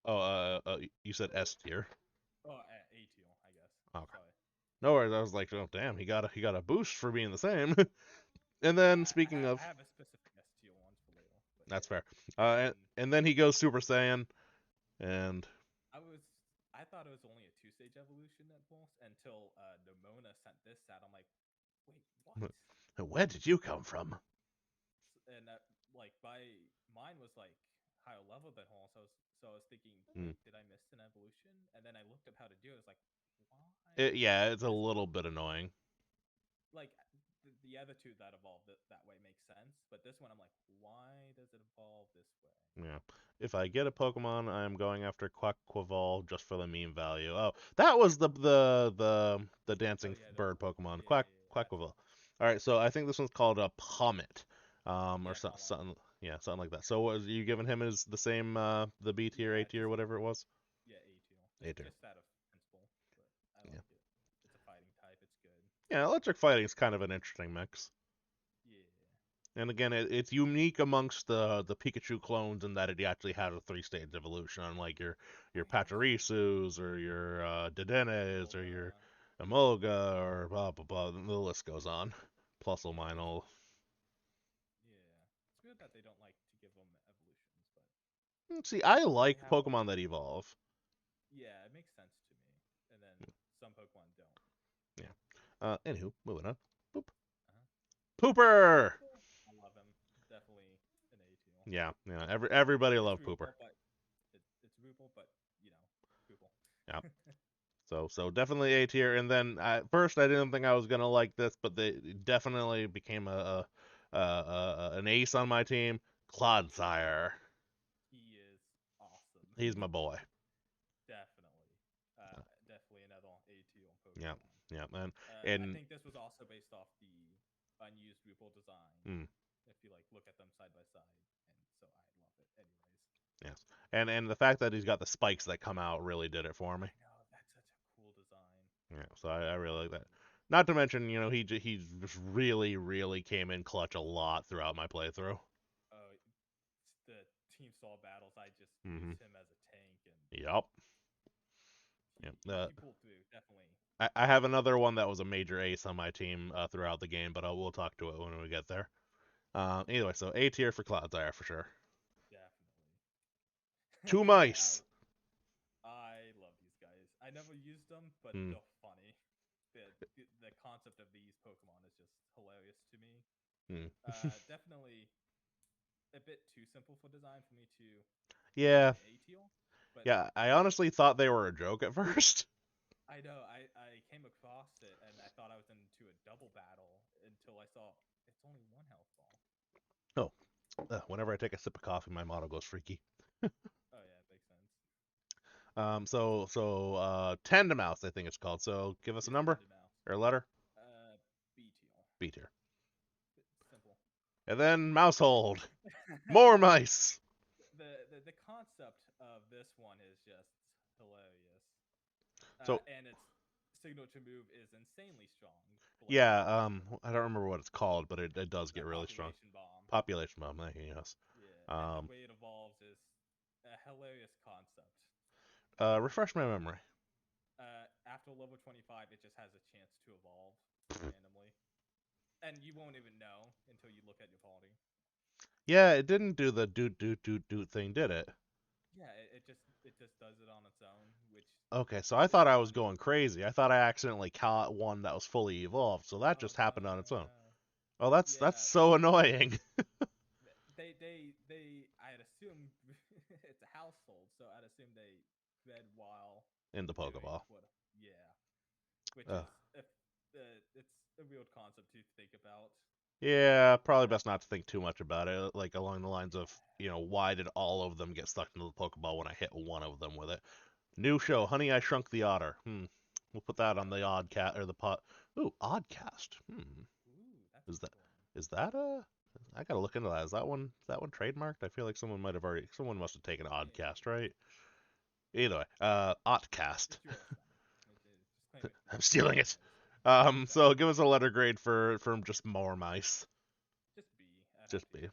Oh, you said S tier. Oh, A tier, I guess. Okay. Sorry. No worries. I was like, oh damn, he got a boost for being the same. And Yeah, then speaking I of, have a specific S tier ones for later, but that's yeah. fair. And then And then he goes Super Saiyan, and I was I thought it was only a two-stage evolution at first until Nomona sent this out. I'm like, wait, what? where did you come from? And like mine was like higher level than hers. So I was thinking, Hmm. wait, did I miss an evolution? And then I looked up how to do it. I was like, why Yeah, it's a this little bit annoying. like the other two that evolved that way makes sense, but this one I'm like, why does it evolve this way? Yeah. If I get a Pokemon, I am going after Quackquaval just for the meme value. Oh, that was the Oh dancing yeah, bird Pokemon, that's Quackquaval. it. All right, so I think this one's called a Pomet, or Yeah, Palmon. something, yeah, something like that. So was you giving him as the same, the B tier, A Yeah, tier, just whatever it was? yeah, A tier. A Just tier. just out of principle, but I Yeah. like it. It's a fighting type. It's good. Yeah, electric fighting is kind of an interesting mix. Yeah. And again, it's unique amongst the Pikachu clones in that it actually has a three-stage evolution, unlike your Oh yes. Pachirisus or your Dedennes or your Emolga. Emolga or blah blah blah. The list goes on. Plus or Yeah, it's minus. yeah. It's weird that they don't like to give them evolutions, but See, I since they like have them, Pokemon that evolve. yeah, it makes sense to me. And then some Pokemon don't. Yeah. Anywho, moving on. Boop. Uh-huh. Pooper. Pooper, I love him. Definitely an A tier. Yeah, yeah. Everybody It's loved Pooper. Rupel, but it's Rupel, but you know, Poople. Yeah. So definitely A tier. And then at first I didn't think I was gonna like this, but they definitely became an ace on my team. Clodsire. He is awesome. He's my boy. Definitely. Definitely another A tier Yeah, Pokemon. yeah, man. I And think this was also based off the unused Rupel design. mm, If you like look at them side by side, and so I love it. Anyways, yes, and the fact that he's got the spikes that come out really did it for me. I know that's such a cool design. Yeah, so I really like that. Mm. Not to mention, he just really came in clutch a lot throughout my playthrough. Oh, the Team Star battles, I just Hmm. use him as a tank, and Yep. he Yep. he, he pulled through definitely. I have another one that was a major ace on my team throughout the game, but we'll talk to it when we get there. Anyway, so A tier for Clodsire for sure. Definitely. Two I mice. I love these guys. I never used them, but Hmm. they're funny. The concept of these Pokemon is just hilarious to me. Hmm. Definitely a bit too simple for design for me to put them Yeah, in A tier, but yeah. I honestly thought they were a joke at first. I know I came across it and I thought I was into a double battle until I saw it's only one health ball. Oh, whenever I take a sip of coffee, my model goes freaky. Oh yeah, it makes sense. Tandem Mouse, I think it's called. So give us a Yeah, number tended mouse. or a letter. B tier. B tier. Simple. And then Mousehold. More mice. The concept of this one is just hilarious, So and its signature move is insanely strong for like yeah, a monster. I don't remember what it's called, but it does get really strong. Population bomb. Population bomb, thank you, yes. Yeah, and the Um, way it evolves is a hilarious concept. Refresh my memory. After level 25, it just has a chance to evolve randomly, and you won't even know until you look at your party. Yeah, it didn't do the doot thing, did it? Yeah, it just does it on its own, which Okay, so I is thought I was funny. going crazy. I thought I accidentally caught one that was fully evolved, so that Oh just no happened on no its own. no. Oh, that's Yeah, so annoying. they I'd assume it's a household, so I'd assume they fed while In the doing Pokeball. what? Yeah, which Ugh. is if it's a weird concept to think about. Yeah, probably best not to think too much about it. Like along the lines of, Yeah, why did all of them get stuck into the Pokeball when I hit one of them with it? New show, Honey, I definitely. Shrunk the Otter. We'll put that on Oh the yeah. odd cat or the pot. Ooh, Oddcast. Ooh, that's a Is that cool one. is that a? I gotta look into that. Is that one trademarked? I feel like someone must have taken Oddcast, Maybe. right? Either way, Ottcast. It's yours then. Just claim it. I'm Claim stealing it it. anyways. So give us a letter grade for just more mice. Just B just Dude, B.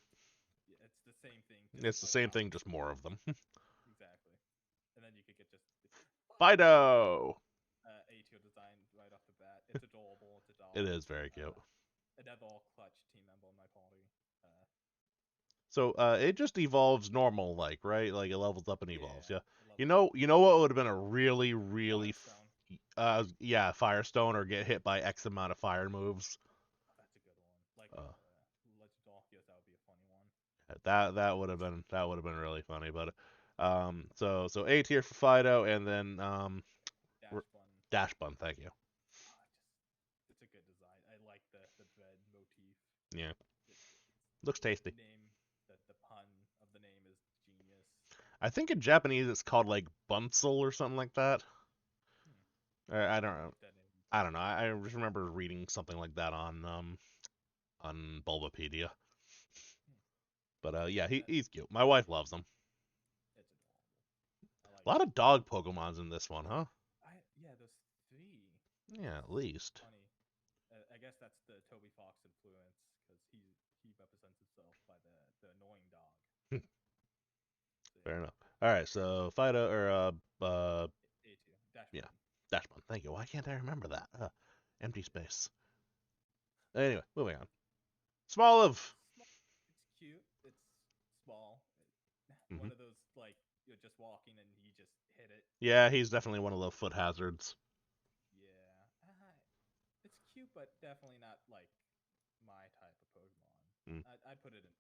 yeah, it's the same thing, just It's the more same thing, just pops. more of them. Exactly. And then you could get just Fido. A tier design right off the bat. It's adorable. It's a It dog. is very cute. Another all clutch team member in my party. Uh, So it just evolves normal, like right, like it levels up and evolves. yeah, Yeah. it levels up. You know what would have been a really, really, Firestone. yeah, Firestone or get hit by X amount of fire moves. Oh, that's a good one. Like Uh, Legend Arceus, that would be a funny one. that would have been really funny. But so A tier for Fido, and then Dash button. Dash Bun. Thank you. It's a good design. I like the bread motif. Yeah, It's looks tasty. name the pun of the name is genius. I think in Japanese it's called like Bunsel or something like that. Hmm. I I don't don't know know. if that name I don't know. translates. I just remember reading something like that on Bulbapedia. Hmm. But yeah, Yeah, he's cute. My wife loves him. it's adorable. I A like lot it. of dog Pokemons in this one, huh? Yeah, those three. Yeah, It's at least. funny. I guess that's the Toby Fox influence because he represents himself by the annoying dog. So Fair yeah, enough. All right, so Fido or A2 dash yeah, button. Dashbun. Thank you. Why can't I remember that? Empty space. Anyway, moving on. Smoliv. Small. It's cute. It's small. Hmm. One of those like you're just walking and you just hit it. Yeah, he's definitely one of those foot hazards. Yeah, it's cute, but definitely not like my type of Pokemon. Mm. I'd put it in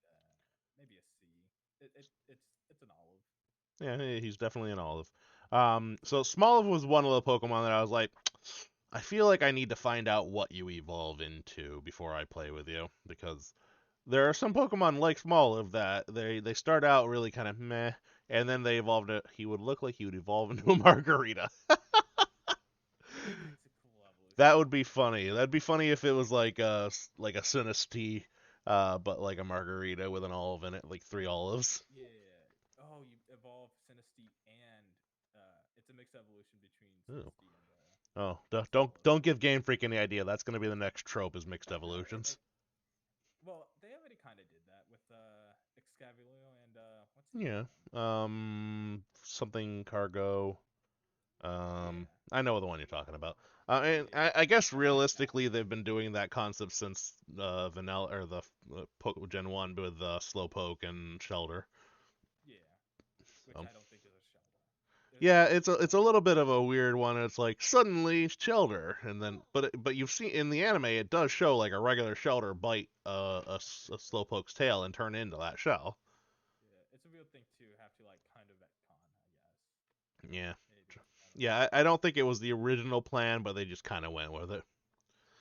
maybe a C. It's an olive. Yeah, he's definitely an olive. So Smoliv was one of the Pokemon that I was like, I feel like I need to find out what you evolve into before I play with you because there are some Pokemon like Smoliv that they start out really kind of meh, and then they evolve to he would look like he would evolve into a Margarita. It's a cool evolution That would though. be funny. That'd be funny if it was like a Sinistee, but like a Margarita with an olive in it, like three olives. Yeah. Oh, you evolve Sinistee and it's a mixed evolution between Ooh. Sinistee and Oh, Smoliv. don't give Game Freak any idea. That's gonna be the next trope is mixed No, evolutions. well, they already kind of did that with Excavulio and what's the Yeah. other one? Something cargo. Yeah. I know the one you're talking about. And Yeah. I guess I like that realistically, one. they've been doing that concept since Vanilla or the Gen One with Slowpoke and Shelter. Yeah. Which So I don't think is a Shelter. There's yeah, supposed to be it's a one. little bit of a weird one. It's like suddenly Shelter, and then but you've seen in the anime it does show like a regular Shelter bite That's a real. Slowpoke's tail and turn into that shell. Yeah. It's a real thing to have to like kind of retcon, I guess. Yeah. Maybe. I don't know. Yeah, I don't think it was the original plan, but they just kind of went with it.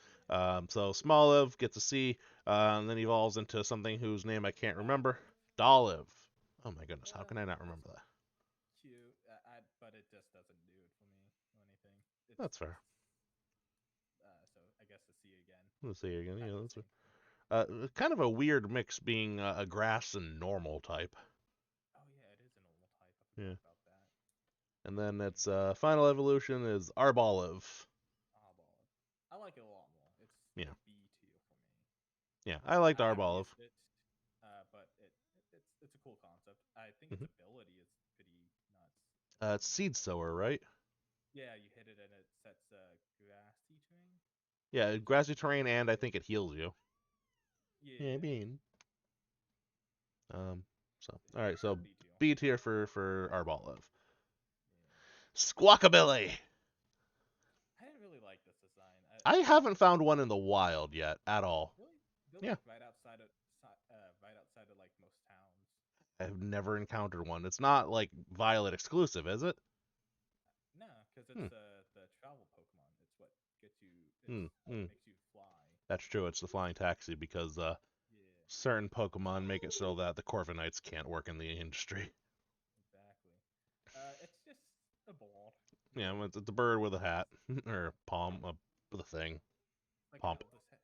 Yeah. So Smoliv gets a C, and then evolves into something whose name I can't remember. Dolliv. Dolive. Oh my goodness, how can I not It's remember that? cute, but it just doesn't do it for me or anything. That's fair. So I guess a C again. Let's see again. Kind Yeah, of the that's same. kind of a weird mix being a grass and normal type. Oh yeah, it is a normal type. I Yeah. forgot about that. And then its Hmm. final evolution is Arbolive. Ah, ball. I like it a lot more. It's Yeah, a B tier for me. yeah, I liked I haven't Arbolive. used it, but it's a cool concept. I think its Hmm. ability is pretty nuts. It's Seed Sower, right? Yeah, you hit it and it sets grassy terrain, Yeah, which is grassy terrain, and I think it heals you. Yeah, yeah, bean. So all right, it's so B tier. B tier for Arbolive. Yeah. Squawkabilly. I didn't really like this design. I haven't found one in the wild yet at all. Really, they're Yeah, like right outside of like most towns. I've never encountered one. It's not like Violet exclusive, is it? No, because Hmm. it's the travel Pokemon. It's what gets you. It's Hmm. what Hmm. makes you fly. That's true. It's the flying taxi because Yeah, certain Pokemon make it so that the Corviknights can't work in the industry. exactly. It's just a ball, Yeah, really. it's a bird with a hat or palm with a thing, Like an pomp. Elvis head.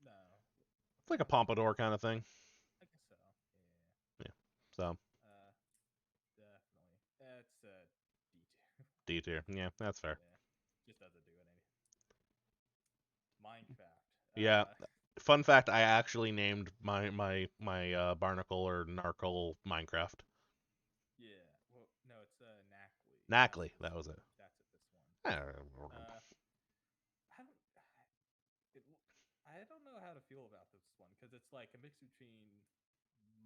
No, It's like a kind of sort of. pompadour kind of thing. I guess so. Yeah. Yeah. So Uh, definitely. It's a D tier. D tier. Yeah, that's fair. Yeah, just doesn't do it any. Minecraft. Yeah, Fun fact: I actually named my barnacle or narcle Minecraft. Yeah. Well, no, it's Knackley. Knackley, that was it. That's it. This one. I don't remember. Uh, I don't. It, I don't know how to feel about this one because it's like a mix between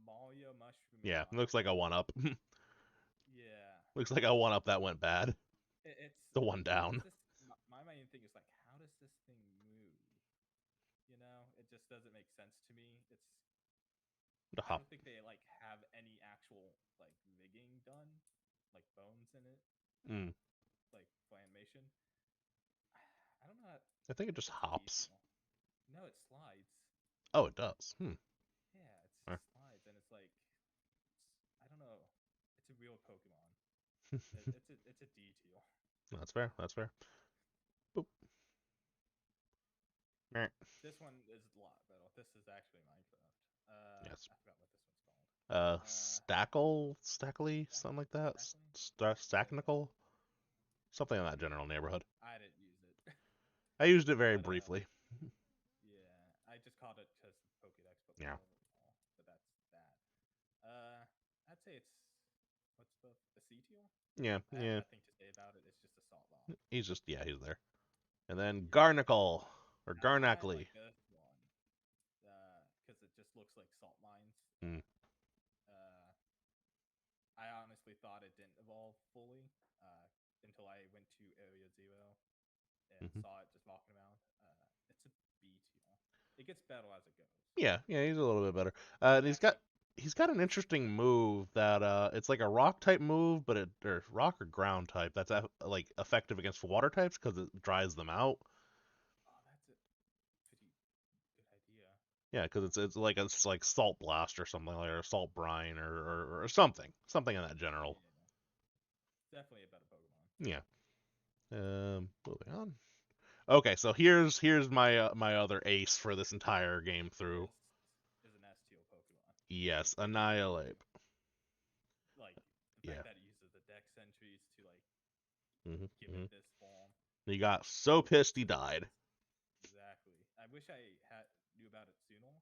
Mario, Mushroom, and Yeah, looks like a Minecraft. one up. Yeah. Looks like a one up that went bad. It's The one down. it's just my main thing is like, how does this thing move? You know, it just doesn't make sense to me. The I hop. don't think they like have any actual like rigging done, like bones in it, Mm. like for animation. I don't know. I think it just It's a hops. detail. No, it slides. Oh, it does. Yeah, it Eh. slides, and it's like I don't know. It's a real Pokemon. It's a detail. That's fair. That's fair. Boop. Meh. This one is a lot better. This is actually Minecraft. Yes. I forgot what this one's called. Stackly, something like that. Stackling? Yeah, Stacknical, something in that general neighborhood. I didn't use it, I used it very but briefly. yeah, I just called it because Pokédex, but Yeah. but that's that. Uh, I'd say it's what's the Acetal? Yeah. I have Yeah. nothing to say about it. It's just a salt bomb. He's just yeah, he's there. And then Yeah, Garnacle or I Garnacly. like this one because it just looks like salt mines. Mm. Uh, I honestly thought it didn't evolve fully until I went to Area Zero and Hmm. saw it just walking around. It's a B tier. It gets better as it goes. Yeah, yeah, he's a little bit better. It's And actually he's got an interesting move that it's like a rock type move, but it or rock or ground type that's like effective against water types because it dries them out. oh, that's a pretty good idea. Yeah, because it's like salt blast or something like or salt brine or something in that general. Yeah, definitely a better Pokemon. Yeah. Moving on. Okay, so here's my other ace for this entire game through. This is an S tier Pokemon. Yes, It Annihilate. like the Yeah. fact that it uses the Dex entries to like Hmm. give Hmm. it this form. He got so pissed he It's died. exactly. I wish I had knew about it sooner,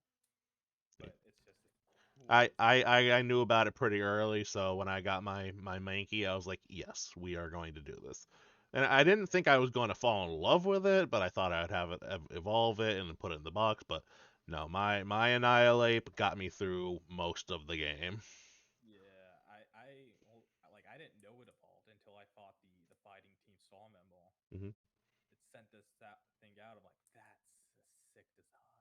Yeah. but it's just a cool Pokemon. I knew about it pretty early, so when I got my Mankey, I was like, yes, we are going to do this. And I didn't think I was going to fall in love with it, but I thought I would have it evolve it and put it in the box. But no, my Annihilate got me through most of the game. Yeah, like I didn't know it evolved until I fought the fighting team Star member. Hmm. It sent this that thing out. I'm like, that's a sick design.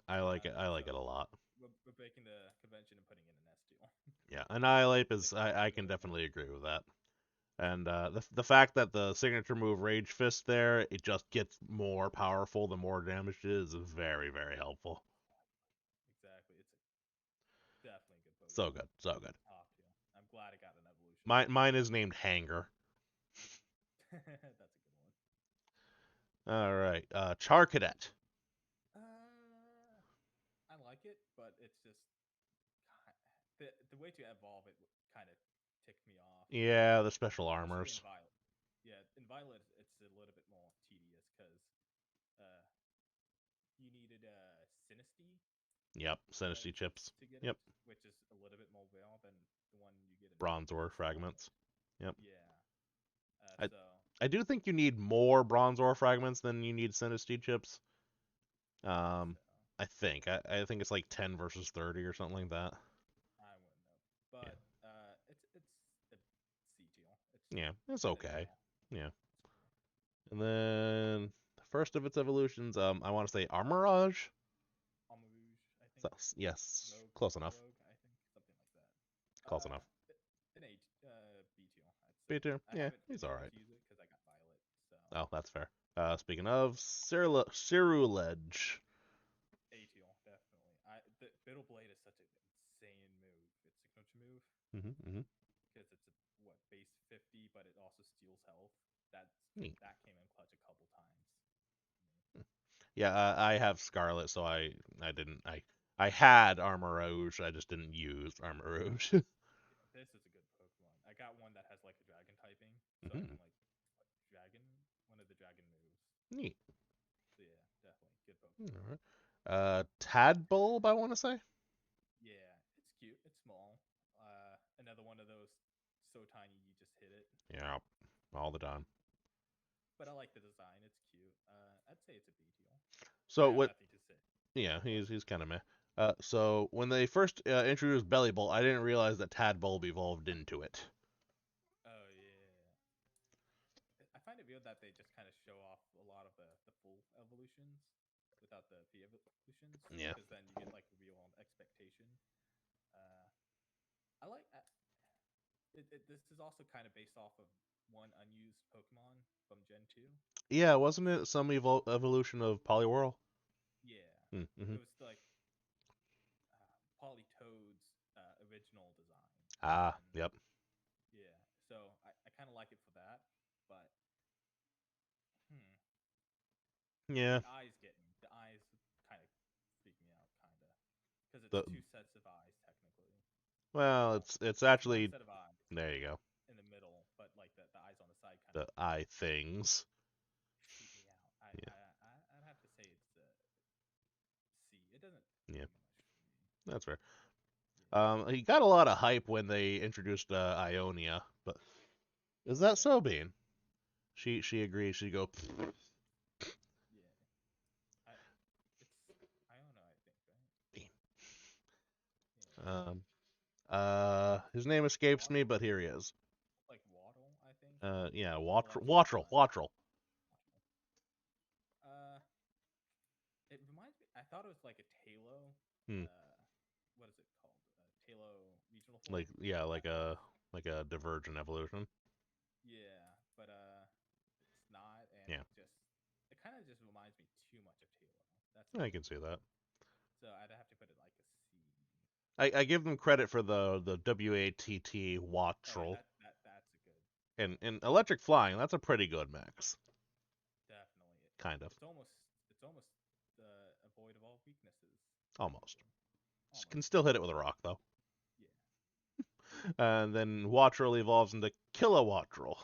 I like it. I like it a So lot. we're breaking the convention and putting in an S deal. Yeah, Annihilate Sick is I can Annihilate. definitely agree with that. And the fact that the signature move Rage Fist there, it just gets more powerful the more damage it is very helpful. Exactly. It's definitely a good So Pokemon. good, so good. Top tier. I'm glad it got an evolution. Mine is named Hanger. That's a good one. All right, Charcadet. Uh, I like it, but it's just the way to evolve it kind of ticked me off. Yeah, the special Especially in armors. Violet. Yeah, in Violet, it's a little bit more tedious because uh, you needed Sinistea Yep, Synesty chips. to get it, Yep, which is a little bit more rare than the one you get in bronze ore Scarlet. fragments. Yep. Yeah. I So I do think you need more bronze ore fragments than you need Synesty chips. I think Um, so. I think it's like 10 versus 30 or something like that. I wouldn't know, Yeah, but it's a C tier. yeah, it's It's getting okay. there. Yeah, It's cool. and then the first of its evolutions, I want to say Armorage. Rouge, I So, think. yes, Rogue, close enough. Rogue, I think something like that. Close enough. An A, B tier, I'd say. B2, I yeah, haven't he's been all able right. to use it because I got Violet. So Oh, that's fair. Speaking of Ceruledge. A tier, definitely. The Biddle Blade is such an insane move. Its signature move Hmm. Hmm. because it's a what base 50, but it also steals health. That's Neat. that came in clutch a couple times. Yeah, I have Scarlet, so I didn't I had Armorage, I just didn't use Armorage. This is a good Pokemon. I got one that has like a dragon typing, so I Hmm. can like dragon one of the dragon moves. Neat. So yeah, definitely good All Pokemon. right. Tadbulb, I want to say. Yeah, it's cute. It's small. Another one of those so tiny you just hit it. Yeah, all the time. But I like the design. It's cute. I'd say it's a B tier. I So have what? nothing to say Yeah, more. he's kind of meh. So when they first introduced Belly Bolt, I didn't realize that Tadbulb evolved into it. Oh yeah. I find it weird that they just kind of show off a lot of the full evolutions without the P evolutions, Yeah. because then you get like a real expectation. Uh, I like this is also kind of based off of one unused Pokemon from Gen 2. Yeah, wasn't it some evolution of Poliwhirl? Yeah, Mm-hmm. it was like Politoad's original design, Ah, and yep. yeah, so I kind of like it for that, but hmm, Yeah. the eyes kind of freak me out, kind of, because it's The two sets of eyes technically. well, Well, it's it's one actually set of eyes there you go. in the middle, but like the eyes on the side kind of The eye things. freak me out. Yeah, I'd have to say it's a C. It doesn't yeah, do much for me. that's fair. Yeah, He got a lot of hype when they introduced Ionia, but is that yeah, so, Bean? She agrees. She go. yeah. I it's I don't know. I think right. Bean. Yeah, His name escapes me, Waddle, but here he is. like Waddle, I think. Yeah, Electric flying. Wattrel. Uh, it reminds me. I thought it was like a Talo. Hmm. Uh, what is it called? Talo regional Like form yeah, at first. like a divergent evolution. Yeah, but it's not, and Yeah, it kind of just reminds me too much of Talo. That's the I can thing. see that. So I'd have to put it like a C. I give them credit for the WATT Oh yeah, Wattrel that's a good and one. electric flying. That's a pretty good mix, Definitely, kind of, it's almost a void of all weaknesses almost. technically, Can almost. still hit it with a rock though. Yeah, And then Wattrel evolves into Kilowattrel.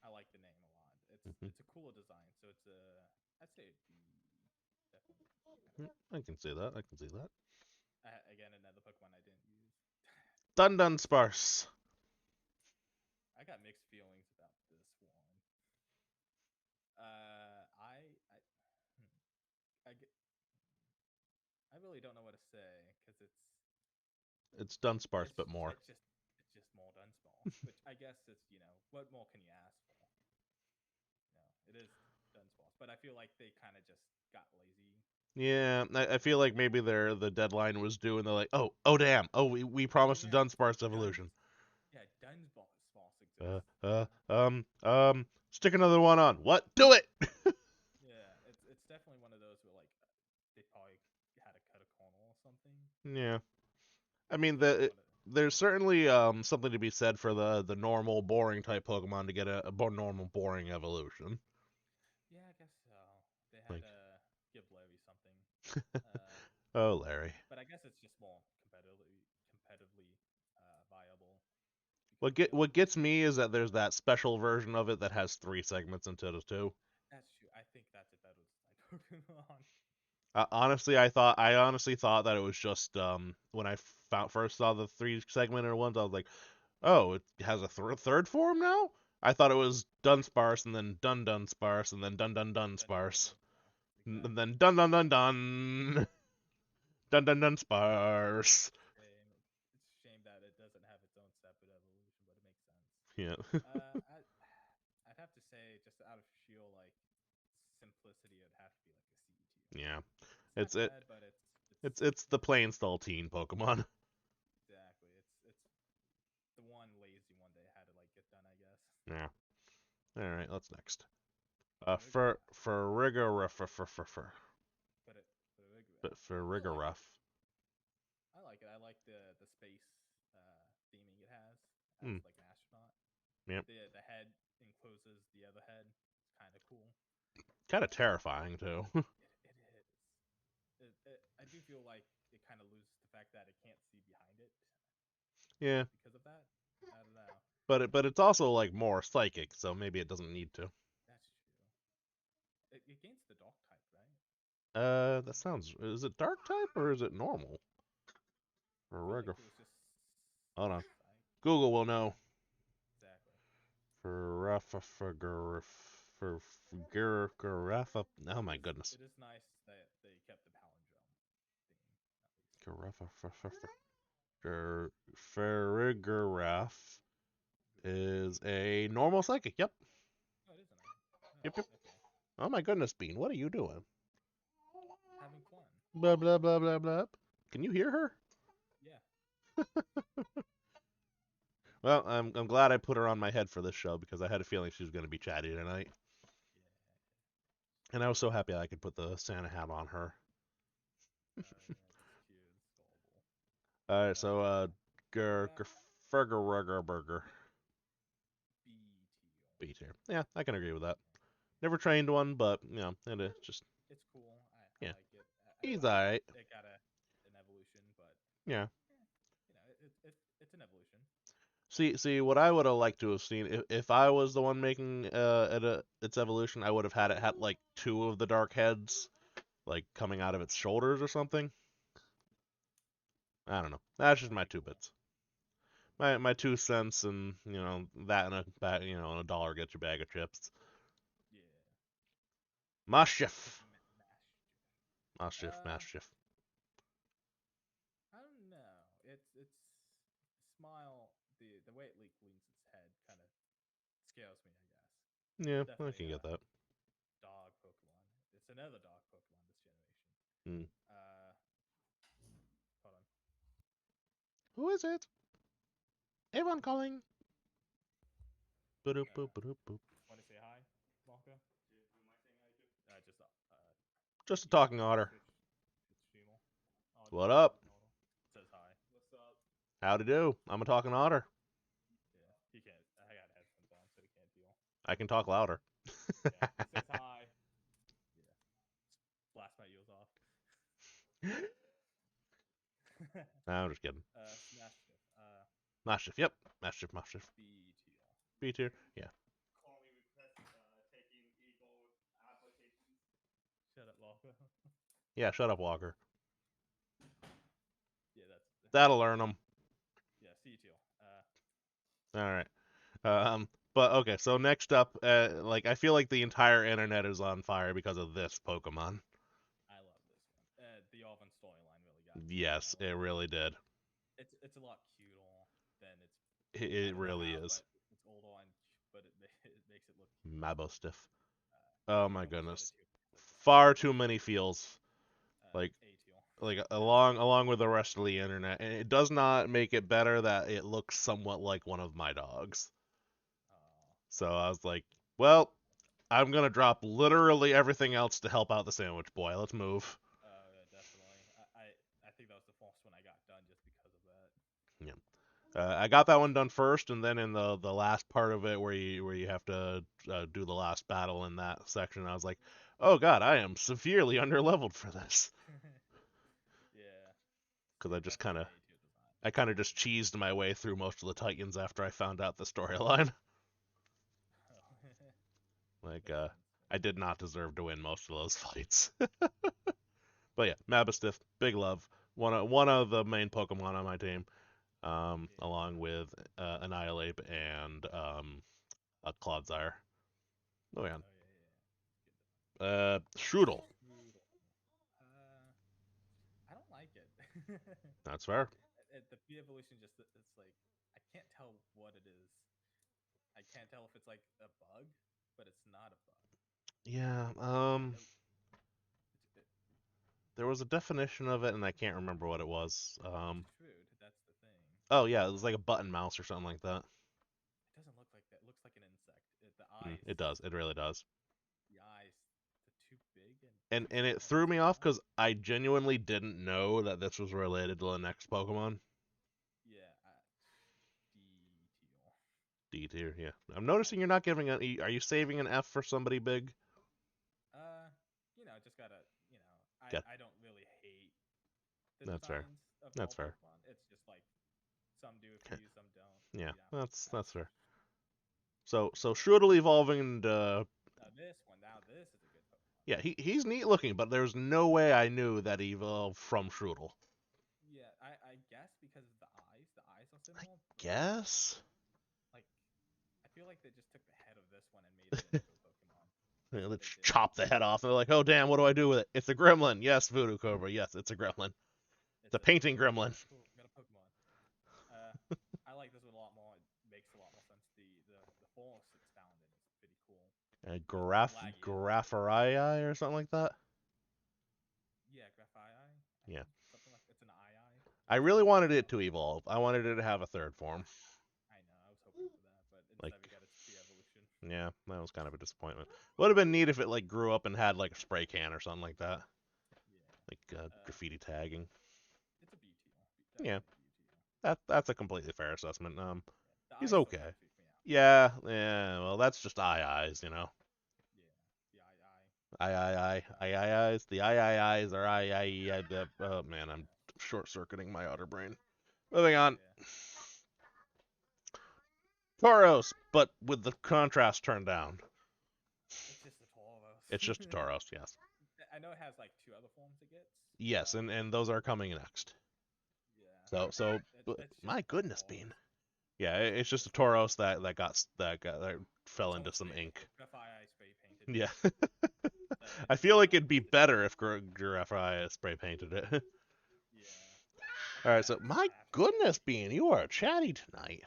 I like the name a lot. Hmm. It's a cooler design, so it's a I'd say a B, definitely a B. I can see that. I can see that. Again, another Pokemon I didn't use. Dun Dun Sparse. I got mixed feelings about this one. I hmm, I get, I really don't know what to say because It's Dun Sparse, but more. it's just more Dunsparce, which I guess is, what more can you ask for? It is Dunsparce, but I feel like they kind of just got lazy Yeah, I with feel it. like maybe the deadline was due, and they're like, oh damn, we Oh promised a yeah, Dunsparce Duns evolution. yeah Dunsparce Uh, exists. uh, um, Stick another one on. What? Do it. Yeah, it's definitely one of those where like they probably had to cut a corner or something. Yeah, I It's mean definitely one of there's certainly something to be said for the normal boring type Pokemon to get a normal boring evolution. yeah, I guess so. They had Like, to give Larry something. Uh, oh Larry, but I guess it's just more competitively viable because of the what evolution. gets me is that there's that special version of it that has 3 segments instead of two. That's true. I think that's a better design Pokemon. Honestly, I honestly thought that it was just when I first saw the 3 segmented ones, I was like, oh, it has a third form now. I thought it was Dunsparce and then Dun Sparse and then Dun Dun dun Sparse dun sparse. and Exactly. then Dun Sparse. It's a shame. It's a shame that it doesn't have its own separate evolution, but it makes sense. Yeah, Uh, I, I'd have to say, just out of sheer like simplicity, it'd have to be like a C tier. yeah. It's not It's it bad, but it's it's the plain stall teen Pokemon. exactly. It's the one lazy one they had to like get done, I guess. Yeah. All right, what's next? Rigorough, For Rigor but but a but Rigorough. for I like it. Rigorough. I like it. I like the space theming it has as Hmm. like an astronaut. Yep. The head encloses the other head. It's kind of cool. Kind of terrifying too. It is. I do feel like it kind of loses the fact that it can't see behind it Yeah, because of that. I don't know. but it's also like more psychic, so maybe it doesn't need to. That's true. It gains the dark type, right? That sounds. Is it dark type or is it normal? Or I feel like regular? it was just Hold on. psych. Google will know. Exactly. For Giraffa. Oh my goodness. It is nice that they kept the palindrome theme at least. Farigiraf is a normal psychic. Yep. Oh, it is a nice. Oh, Yep, yep. okay. Oh my goodness, Bean. What are you doing? Having fun. Blah blah blah blah blah. Can you hear her? Yeah. Well, I'm glad I put her on my head for this show because I had a feeling she was going to be chatty tonight, Yeah. and I was so happy I could put the Santa hat on her. Oh yeah, that's cute. It's adorable. All right, so Uh, Burger B teal. B tier. Yeah, I can agree with that. Never trained one, but you know, it just It's cool. I yeah, like it. I he's wish alright. it got an evolution, but Yeah. eh, it's an evolution. See, what I would have liked to have seen if I was the one making its evolution, I would have had it had like two of the dark heads like coming out of its shoulders or something. I don't know. That's just That'd my be two cool. bits. My 2 cents, and that and a bag, and a dollar gets your bag of chips. Yeah. Mischief, Mash. mischief, Uh, mischief. I don't know. It's smile. The way it leans its head kind of scares me. I guess. Yeah, I Definitely can get a that. dog Pokemon. It's another dog Pokemon this generation. Hmm. Uh, hold on. Who is it? Avon calling. Boop Uh, boop boop boop. Want to say hi, Blanca? Who am I saying hi to? Just Just a yeah, talking otter. it's Streamel. What Audio up? talking auto. Says hi. What's up? Howdy do. I'm a talking otter. Yeah, he can't. I got headphones on, so he can't deal. I can talk louder. Yeah, he says hi. Yeah, blast my ears off. I'm just kidding. Smash Chip. Mischief. Yep. Mischief. Mischief. B tier. B tier. Yeah. Calling request. Taking Eagle applications. Shut up, Walker. Yeah. Shut up, Walker. Yeah, that's That'll learn them. yeah. C tier. All right. But okay. So next up, like I feel like the entire internet is on fire because of this Pokemon. I love this one. The Alvin storyline really got to me. I Yes, it love it. really did. It's a lot cuter than its. I It don't know really how, is. but it's older and but it makes it look cuter. Mabostiff. I Oh think my I almost said it goodness. too quickly. Far too many feels. Like A tier. like That's along with the rest of the internet, and it does not make it better that it looks somewhat like one of my dogs. uh, So I was like, well, I'm gonna drop literally everything else to help out the sandwich boy. Let's move. yeah, definitely. I think that was the first one I got done just because of that. Yeah. I got that one done first, and then in the last part of it, where you have to do the last battle in that section, I was like, oh god, I am severely underleveled for this, Yeah, because I just kind definitely of an A tier design. I kind of just cheesed my way through most of the Titans after I found out the storyline. Like, Makes sense. I did not deserve to win most of those fights. But yeah, Mabistiff, big love. One of the main Pokemon on my team, Yeah. along with Annihilate and a Clodsire. Oh yeah, Oh yeah, yeah. Good design. Strudel. Strudel. Uh, I don't like it. That's fair. The P evolution just it's like I can't tell what it is. I can't tell if it's like a bug, but it's not a bug. Yeah. It, it, There was a definition of it, and I can't remember what it was. it's shrewd. That's the thing. Oh yeah, it was like a button mouse or something like that. It doesn't look like that. It looks like an insect. It does. It really does. The eyes, they're too big and too And it small at the threw me same off time. because I genuinely didn't know that this was related to the next Pokemon. Yeah, D teal. D tier, yeah. I'm I noticing you're not giving an E. Are you saving an F for somebody big? uh, just gotta Yeah, I don't really hate the that's fair. designs of That's all fair. Pokemon. It's just like some do a Okay. few, some don't. Yeah, that's That's fair. So Strudel evolving into now this one. Now this is a good Pokemon. Yeah, he's neat looking, but there's no way I knew that he evolved from Strudel. Yeah, I guess because of the eyes. The eyes are I similar, but guess. like I feel like they just took the head of this one and made it into a Pokemon. You That's know, what they they did. chop the head off, and they're like, "Oh damn, what do I do with it? It's a gremlin." Yes, Voodoo Cobra. Yes, it's a gremlin. It's a It's a painting gremlin. cool. We got a Pokemon. Uh, I like this one a lot more. It makes a lot more sense. The forest it's found in is pretty cool. It's a bit laggy as usual. Grapharii or something like that. Yeah, Graphii, I Yeah, think something like it's an II. I It's really wanted so it to evolve. I wanted it to have a third form. I know. I was hoping for that, but Like, instead we got its pre-evolution. yeah, that was kind of a disappointment. Would have been neat if it like grew up and had like a spray can or something like that, Yeah. like Uh, graffiti tagging. it's a B tier. Yeah, Definitely a B tier. that's a completely fair assessment. Yeah. The He's eyes still okay. kind of freak me out, but Yeah, yeah. Well, that's just eyes, you know. yeah, the II. Eyes. The eyes are I. Oh man, I'm Yeah. short circuiting my Otter brain. Moving on. Yeah. Tauros, but with the contrast turned down. It's just a Tauros. It's just a Tauros, yes. I know it has like two other forms it gets. Yes, and those are coming next. Yeah. So It's just my a goodness, Bean. Tauros. Yeah, It's it's just just a a Tauros. Tauros that fell It's into almost some fake. ink. Graphii spray painted it. Yeah. I It's feel like it'd almost be as if better if Giraffe spray painted it. yeah. All Something right, that so has my half goodness, shiny. Bean, you are chatty tonight.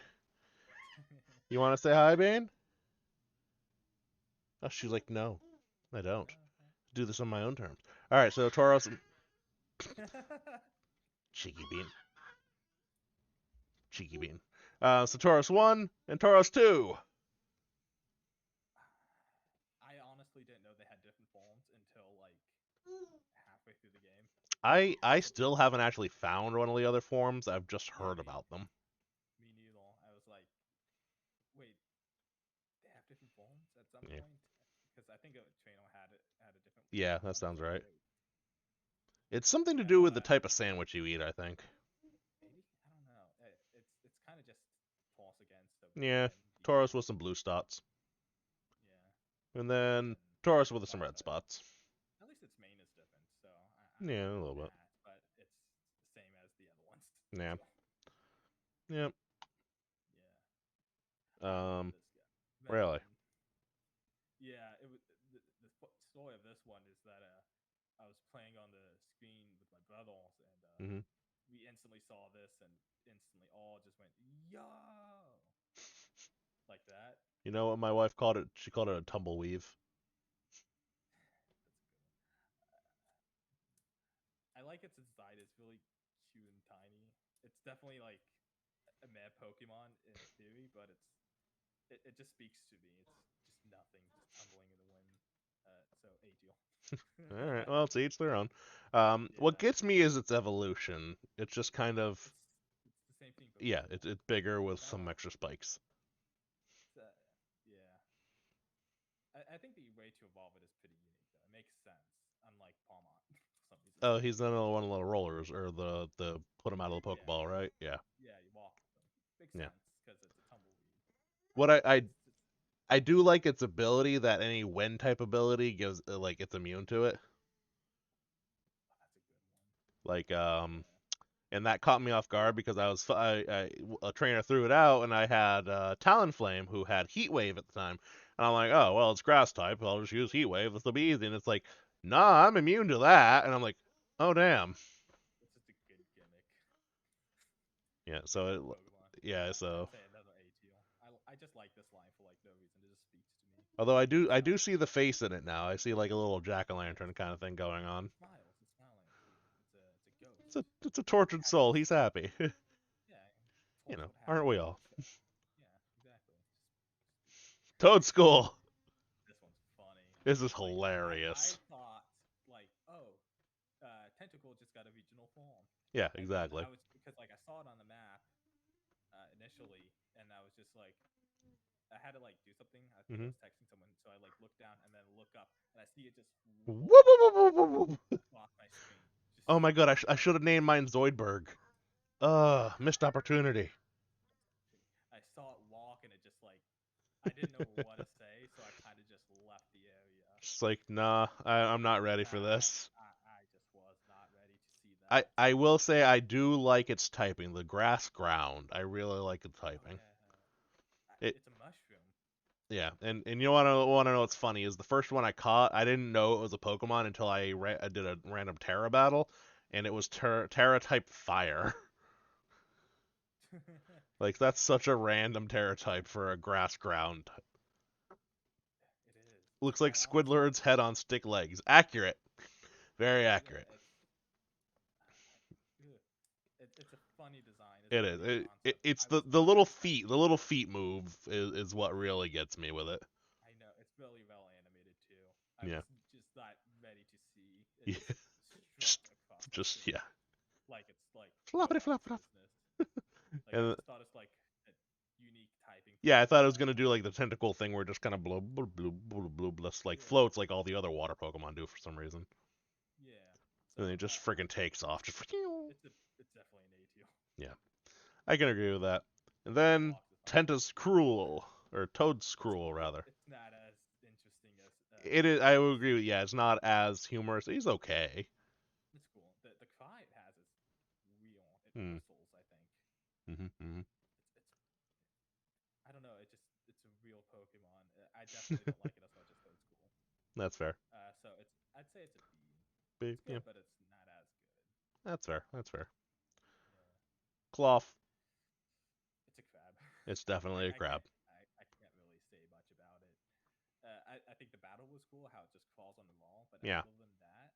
You want to say hi, Bean? Oh, she's like, no, I don't. Do this on my own terms. All right, so Tauros, cheeky Bean, cheeky Bean. So Tauros 1 and Tauros 2. I honestly didn't know they had different forms until like halfway through the game. I So still haven't actually found one of the other forms. I've just yeah, heard about them. me neither. I was like, wait, they have different forms at some Yeah, point because I think a trainer had a different yeah, form, that and I was sounds like, right. wait, It's something to and I do thought with the type of sandwich you eat, I think. maybe I don't know. It's kind of just toss against the Yeah, main Tauros detail. with some blue spots, Yeah, and and then then Tauros the with some red but spots. at least its main is different, so I'm Yeah, a good with little bit. that. But it's the same as the other ones Yeah, still. yep. Yeah, I love Um, this guy. really. Man, yeah, it was the story of this one is that I was playing on the screen with my brothers, and Hmm. we instantly saw this, and instantly all just went yo like that. You know what my wife called it? She called it a tumbleweave. That's a good one. I like its design. It's really cute and tiny. It's definitely like a mad Pokemon in theory, but it just speaks to me. It's just nothing, just tumbling in the wind. So A deal. All right. Well, to each their own. What Yeah, gets me is its evolution. It's just kind of it's it's the same thing but yeah. bigger. It's bigger with Kind of some like extra spikes. yeah. I think the way to evolve it is pretty unique though. It makes sense, unlike Palmont for some reason. Oh, he's another one of the rollers or the put him out of the Yeah, Pokeball, right? Yeah. yeah, you walk with them. Makes Yeah. sense because it's a tumbleweed. What It's I do like its ability that any wind type ability gives like it's immune to it. oh, that's a good one. Like Yeah, and that caught me off guard because a trainer threw it out and I had Talonflame who had Heat Wave at the time, and I'm like, oh well, it's grass type, I'll just use Heat Wave, this will be easy. And it's like, nah, I'm immune to that, and I'm like, oh damn, it's just a good gimmick. yeah. Good Pokemon. Yeah, I'd so say another A tier. I just like this line for like no reason. It just speaks to me. although It I sounds do see the face in it now. I see like a little jack o' lantern kind of thing going on. it smiles. It's smiling at you. It's a ghost. It's a It tortured has soul. its He's happy. yeah. You Told know, what aren't happened. we all? Yeah, exactly. Toad School. This one's funny. This is Like I hilarious. thought like oh Tentacle just got a regional form, Yeah, and then exactly. I was because like I saw it on the map initially, and I was just like I had to like do something. I think I Hmm. was texting someone, so I like look down and then look up, and I see it just Whoop, walk whoop, whoop, whoop, whoop. across my screen, just Oh my god, I straight. should have named mine Zoidberg. Missed opportunity. I saw it walk, and it just like I didn't know what to say, so I kind of just left the area. just like, nah, I'm not ready for I, this. I just was not ready to see I that. I will say I do like its typing. The grass ground, I really like its Oh typing. yeah, It it's a mushroom. Yeah, and you wanna know what's funny is the first one I caught, I didn't know it was a Pokemon until I did a random Terra battle, and it was Terra type Fire. Like that's such a random Terra type for a grass ground. It is, Looks like and honestly, Squidward's head on stick legs. Accurate, very yeah, accurate. it's a funny design. It's It a is. weird concept. It's I was the not little expecting feet, the it. little feet move is what really gets me with it. I know it's really well animated too. I Yeah, was just not ready to see it yeah, just just strut across the just yeah, screen like it's like no floppity flop one's flop. business. Like I And just thought it's like a unique typing yeah, I thought it was Pokemon. gonna do like the tentacle thing where it just kind of blow, blow, blow, blow, blow, just like Yeah, floats like all the other water Pokemon do for some reason. yeah. So And it just friggin' takes off. Just it's a it's definitely an ATO. yeah, I can agree with that. And The then box is hilarious. Tenta's Cruel or Toad's It's Cruel rather. it's not as interesting as It is. I would humorous. agree with yeah. It's not as humorous. He's okay. It's cool. The cry it has is real. It Hmm. whistles. I think Hmm. it's I don't know. It's a real Pokemon. I definitely don't like it as much as Toad's cool. That's fair. So I'd say it's a B. B. It's Yeah, good, but it's not as good. that's fair. That's fair. Yeah, Cloth. it's a crab. It's definitely a crab. I can't really say much about it. I think the battle was cool, how it just crawls on the wall, but Yeah. other than that,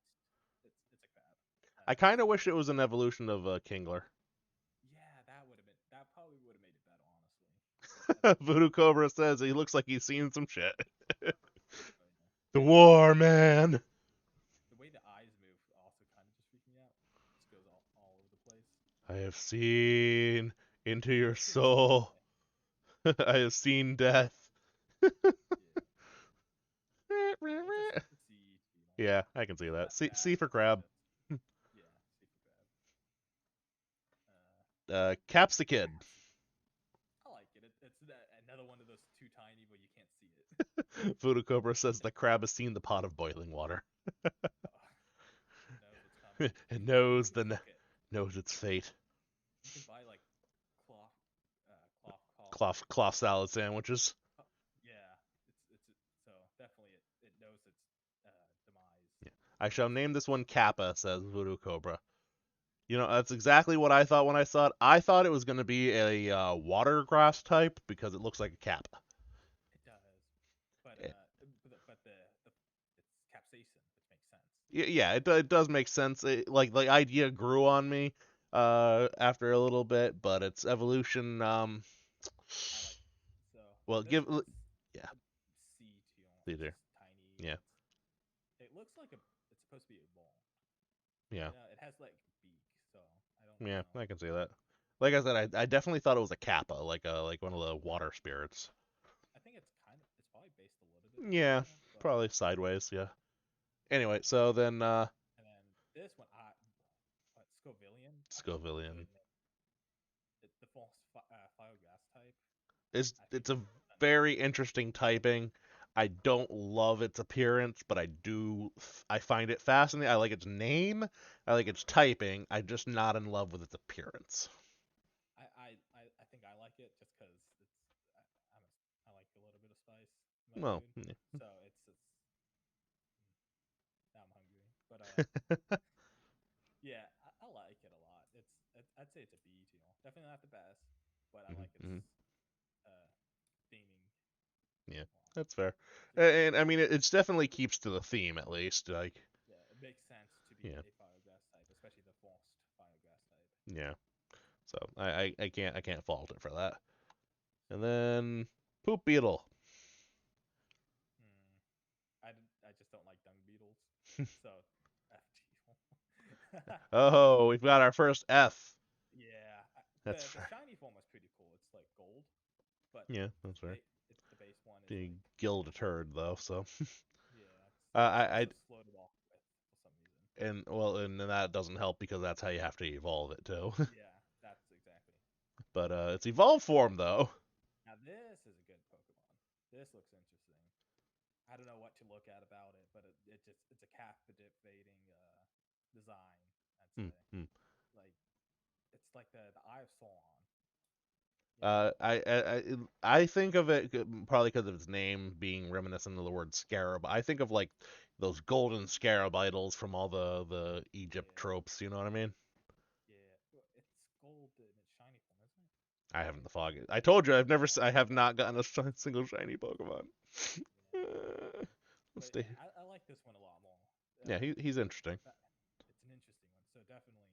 it's a crab. I It's kind of wish it fine. was an evolution of Kingler. Yeah, that probably would have made it better, honestly. But as a Voodoo Cobra says he looks like he's seen some shit. oh, yeah. The And War Man. the way the eyes move also kind of just freaked me out. It just goes all over the place. I have seen into your soul. Yeah, I have seen death. yeah, yeah. It's a C, you know. Yeah, I can see It's that. not C bad. for It's crab. just yeah, C for crab. Uh, Capsicid. Caps. I like it. It's another one of those too tiny, but you can't see it. Voodoo Cobra says the crab has seen the pot of boiling water. It knows what's coming. It You knows can cook it. knows its fate. You can buy like cloth, cloth Cloth salad sandwiches. yeah, so definitely it knows its demise. Yeah. I shall It's name this one it's Kappa, says Voodoo Cobra. You know, that's exactly what I thought when I saw it. I thought it was going to be a water grass type because it looks like a kappa. it does, but Eh, the it's capsaicin, which makes sense. yeah, it does make sense. Like the idea grew on me after a little bit, but its evolution I like it. So well, this give one's yeah, a C tier. It's either. just tiny. Yeah. It looks like it's supposed to be a ball. Yeah. It has like beak, so I don't Yeah, know. I can see that. Like I said, I definitely thought it was a kappa, like one of the water spirits. I think it's probably based a little bit off Yeah, that, but probably sideways, yeah. Anyway, yeah. so then And then this one, Scovillian. I think it's a Scovillian. good name. The false fire gas type. I think It's a it's a very interesting typing. I don't love its appearance, but I find it fascinating. I like its name. I like its typing. I'm just not in love with its appearance. I think I like it just because I, I'm a, I like a little bit of spice in my Well, food, yeah. so it's now I'm hungry. But yeah, I like it a lot. I'd say it's a B tier. Definitely not the best, but I Mhm, like its mhm. uh theming Yeah, a lot. that's fair. It's a B. And I mean, it's definitely keeps to the theme at least. Like, Yeah, it makes sense to be yeah, a fire grass type, especially the frost fire grass type. yeah. So I can't fault it for that. And then poop beetle. Hmm. I just don't like dung beetles, so F tier. Oh, we've got our first F. Yeah, That's the fair. shiny form was pretty cool. It's like gold, but Yeah, that's fair. the base one is The like guild a turd though, so yeah. It's I also slow to walk with for some reason. and well, and that doesn't help because that's how you have to evolve it too. Yeah, that's exactly. But it's evolved form though. Now this is a good Pokemon. This looks interesting. I don't know what to look at about it, but it's a captivating design. I'd Hmm, say hmm. like it's like the Eye of Sauron. You know? I think of it probably because of its name being reminiscent of the word scarab. I think of like those golden scarab idols from all the Egypt Yeah, tropes. You know what I mean? yeah. Well, it's gold in its shiny form, isn't it? I haven't the fog. I told you I Yeah, have not gotten a single shiny Pokemon. yeah. Let's But stay. I like this one a lot more. Yeah, he's interesting. It's an interesting one. So definitely,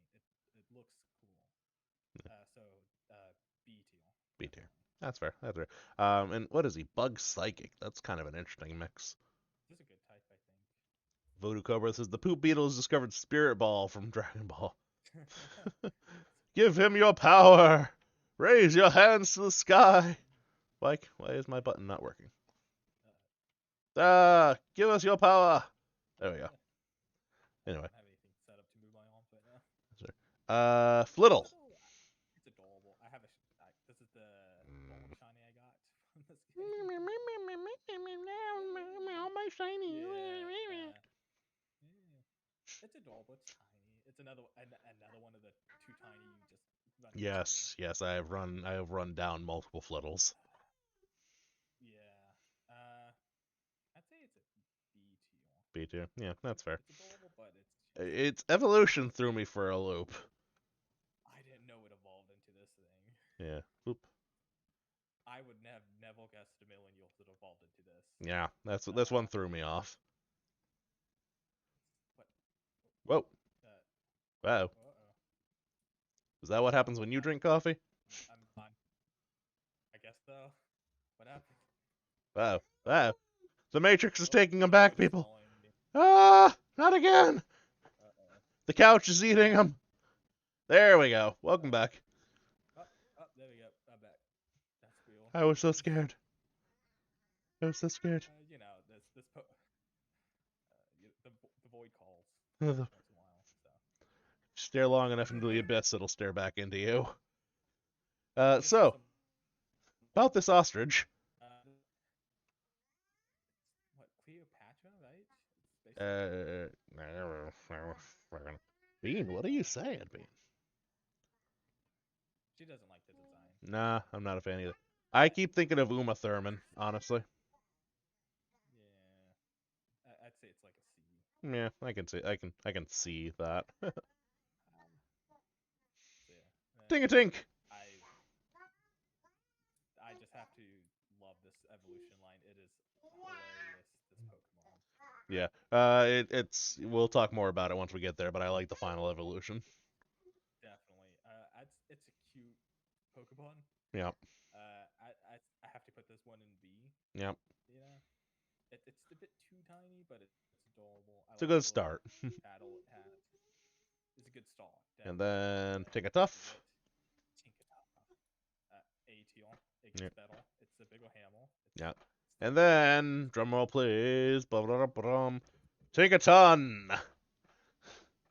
it looks cool. So B tier, B tier. definitely. That's fair. That's fair. And what is he? Bug Psychic. That's kind of an interesting mix. This is a good type, I Voodoo Cobra says the poop beetle has discovered Spirit Ball from Dragon Ball. think. Give him your power. Raise your hands to the sky. Why is my button not working? Ah, give us your power. There we go. I Anyway, don't have anything set up to move my arms right now. Flittle. Little, it's adorable. I have a. This is the wrong shiny I got from this game. My shiny. Yeah, yeah. It's adorable. It's tiny. It's another one of the too tiny you just run into. Yes, yes, I have run down multiple Flittles. Yeah. I'd say it's a B tier. B tier. Yeah, that's fair. It's adorable, but it's just Its evolution threw me for a loop. I didn't know it evolved into this thing. Yeah. Oop. I would never guessed a million years it evolved into this. Yeah, that's this Uh, one threw me off. what? Whoa. Uh, Wow. oh. Is that what happens What when you drink happened? coffee? I'm. I guess so. What happened? Wow. Wow. The Matrix is Oh, taking him the back, couch is people. falling. Ah, not again. Uh-oh. The couch is eating him. There we go. Welcome Uh-oh. back. There we go. I'm back. That's cool. I was so scared. I was so scared. The void calls Stare once in a while. So long enough into the abyss, it'll stare back into you. just for So, some about this ostrich. what Cleopatra, right? It's basically Uh, Bean, what are you saying, Bean? she doesn't like the design. Nah, I'm not a fan either. I keep thinking of Uma Thurman, honestly. Yeah, I'd say it's like a C. Yeah, I can see that. Um, so yeah, Tink a tink. I I just have to love this evolution line. It is hilarious. This Pokemon, Yeah. It's we'll talk more about it once we get there, but I like the final evolution. definitely. It's a cute Pokemon. Yep. I have to put this one in B. Yep. You know, it's a bit too tiny, but it's adorable. I It's a like good the little start. battle it has. It's a good start, And definitely. then take a Next to tough. it, Tinkaton. A tier. It Yep. gets better. It's a bigger hammer. Yep. It's And still a good type. then drum roll please. Blah, blah, blah, blah. Take a ton.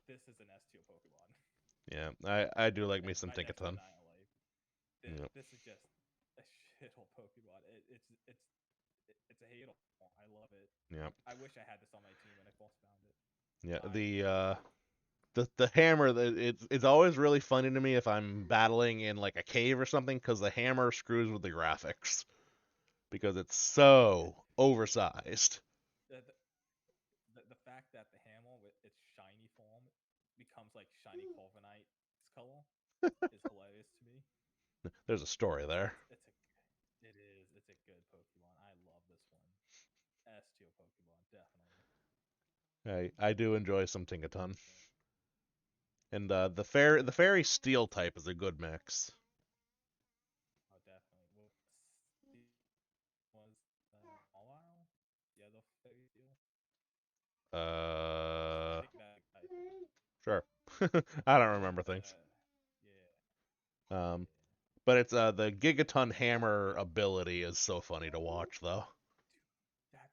This is an S tier Pokemon. Yeah, I do like me And some right next to Tinkaton. Annihilate. Yep. This is just a shithole Pokemon. It's a hater. I love it. Yep. I wish I had this on my team when I first found it. Yeah. I love it. The hammer, it's always really funny to me if I'm battling in like a cave or something because the hammer screws with the graphics because it's It, so oversized. the, the fact that the hammer with its shiny form becomes like shiny Corviknight's color is hilarious to me. There's a story there. It's a good Pokemon. I love this one. S tier Pokemon, definitely. I do enjoy some Tinkaton, So, and the yeah, fairy steel type is a good mix. oh definitely. Was Mawile the other fairy steel? I Uh, think that's a type. sure. I don't remember things. Yeah, Um, yeah. but it's the Gigaton hammer ability is so funny to watch though. That's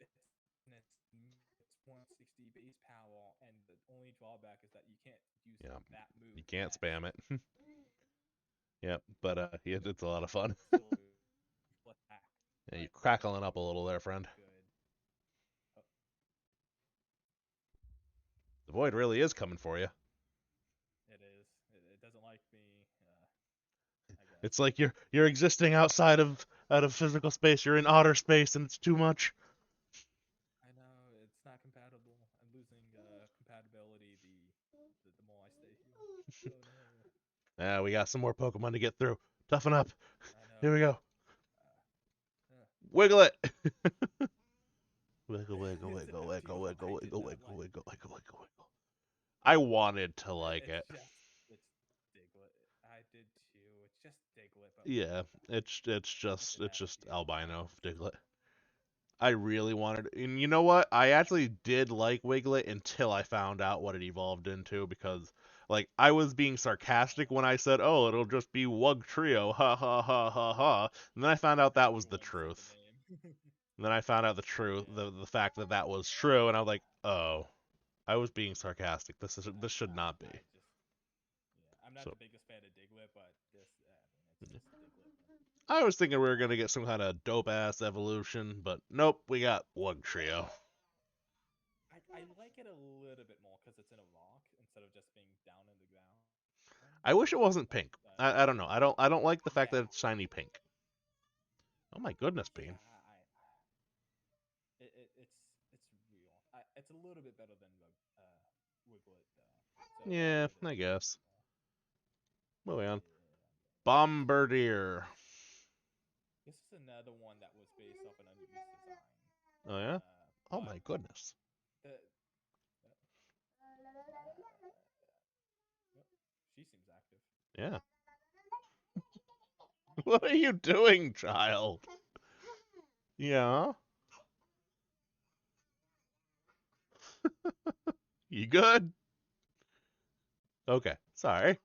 it's 160 base power, and the only drawback is that you can't use Yeah, that move you can't next. spam it. Yep, but yeah, it's a lot of fun. Still attack, Yeah, you're but crackling up a little there, friend. good. The void really is coming for you. It is. It doesn't like me. I guess. It's like you're existing outside of out of physical space. You're in Otter space, and it's too much. I know it's not compatible. I'm losing compatibility the more I stay here. Oh no. Ah, we got some more Pokemon to get through. Toughen up. I Here know. we go. Uh, Wiggle it. Wiggle, wiggle, it's an wiggle, wiggle, FGO I wiggle, did wiggle, not wiggle, like. wiggle, wiggle, wiggle, wiggle. I wanted to like It's it. just it's Diglett. I did too. It's just Diglett, but with Yeah, it's an it's just FGO. albino Diglett. I really wanted, and you know what? I actually did like Wiglet until I found out what it evolved into because, like, I was being sarcastic when I said, "Oh, it'll just be Wug Trio," ha ha ha ha ha, and then I found out that was You the once said the truth. name. And then I found out the truth, Yeah. the fact that that was true, and I was like, "Oh, I was being sarcastic. This should not be." I just yeah. I'm not So the biggest fan of Diglett, but this I mean it's just Diglett. I was thinking we were gonna get some kind of dope ass evolution, but nope, we got Wug Trio. I like it a little bit more because it's in a rock instead of just being down in the ground. I wish it wasn't Like pink. I don't know. I don't like the fact yeah, that it's shiny pink. Oh my goodness, yeah. Bean. It's real. It's a little bit better than the Wiglet though, so I'll Yeah, give it I a guess. B more. Moving on. Yeah. Bombardier. This is another one that was based off an unused design, Oh yeah. Oh but my goodness. the yep, she seems active. Yeah. What are you doing, child? Yeah. You good? Okay. Sorry.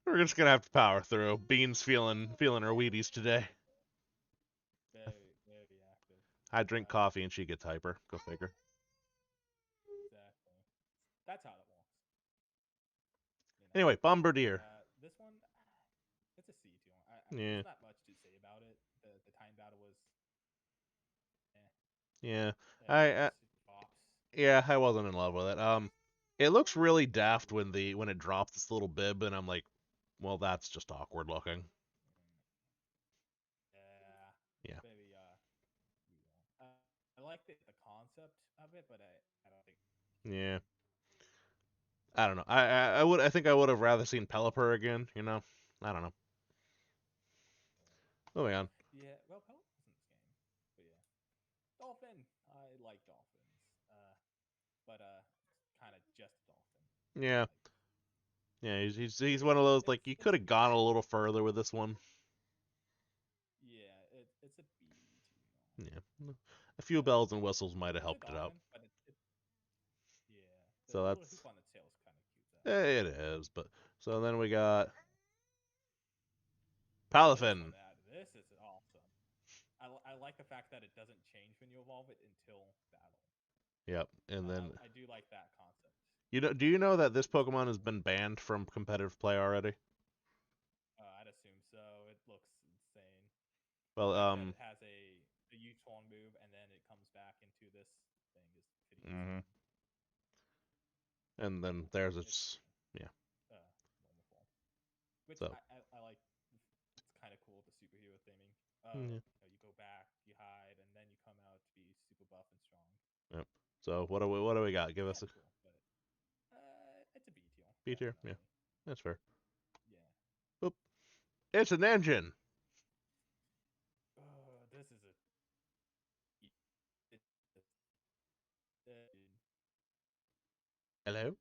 We're just gonna have to power through. Bean's feeling her Wheaties today. Very active. I drink Uh, coffee and she gets hyper. Go figure. exactly. That's how it works. You know. Anyway, Bombardier. This one, it's a C tier. Yeah. There's not much to say about it. The time battle was, eh. Yeah. It I just pops. yeah, I wasn't in love with it. It looks really daft when it drops this little bib, and I'm like, well, that's just awkward looking. Mm, yeah, it's Yeah, very I like the concept of it, but I don't think. yeah. I don't know. I think I would have rather seen Pelipper again. You know, I don't know. Moving on. Yeah, well, Pelt was in this game, but yeah, Dolphin. I like dolphins, but kind of just dolphin. Yeah, Like yeah. He's one of those like you it's could have gone a little further with this one. yeah, it's a B tier. Yeah, a few bells and whistles might have It's a helped it out. dolphin, but it yeah, So the little that's hoop on the tail is kind of cute though. it is. But so then we got This one, Palafin. this is awesome. I like the fact that it doesn't change when you evolve it until battle. Yep, and then I do like that concept. you know, do you know that this Pokemon has been banned from competitive play already? I'd assume so. It looks insane. The Well, fact that it has a U-turn move and then it comes back into this thing is pretty mhm. insane. And then Uh, there's it's its yeah. normal form, which So I like. It's kind of cool the superhero theming. yeah, You go back, you hide, and then you come out to be super buff and strong. yep. So what do we got? It's Give us kind a of cool, but it's a B tier, B tier. Yeah, definitely. that's fair. Yeah. Oop, it's an engine. This is a. It, Hello.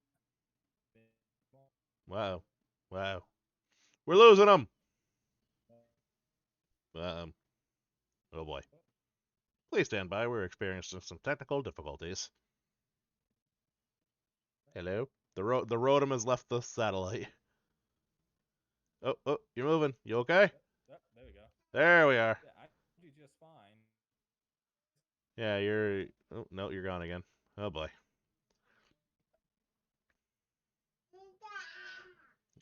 it, Wow, wow. We're losing them. Oh boy. Please stand by. We're experiencing some technical difficulties. Hello. The Rotom has left the satellite. Oh, oh, you're moving. You okay? there we go. There we are. Yeah, I do just fine. Yeah, you're. Oh no, you're gone again. Oh boy.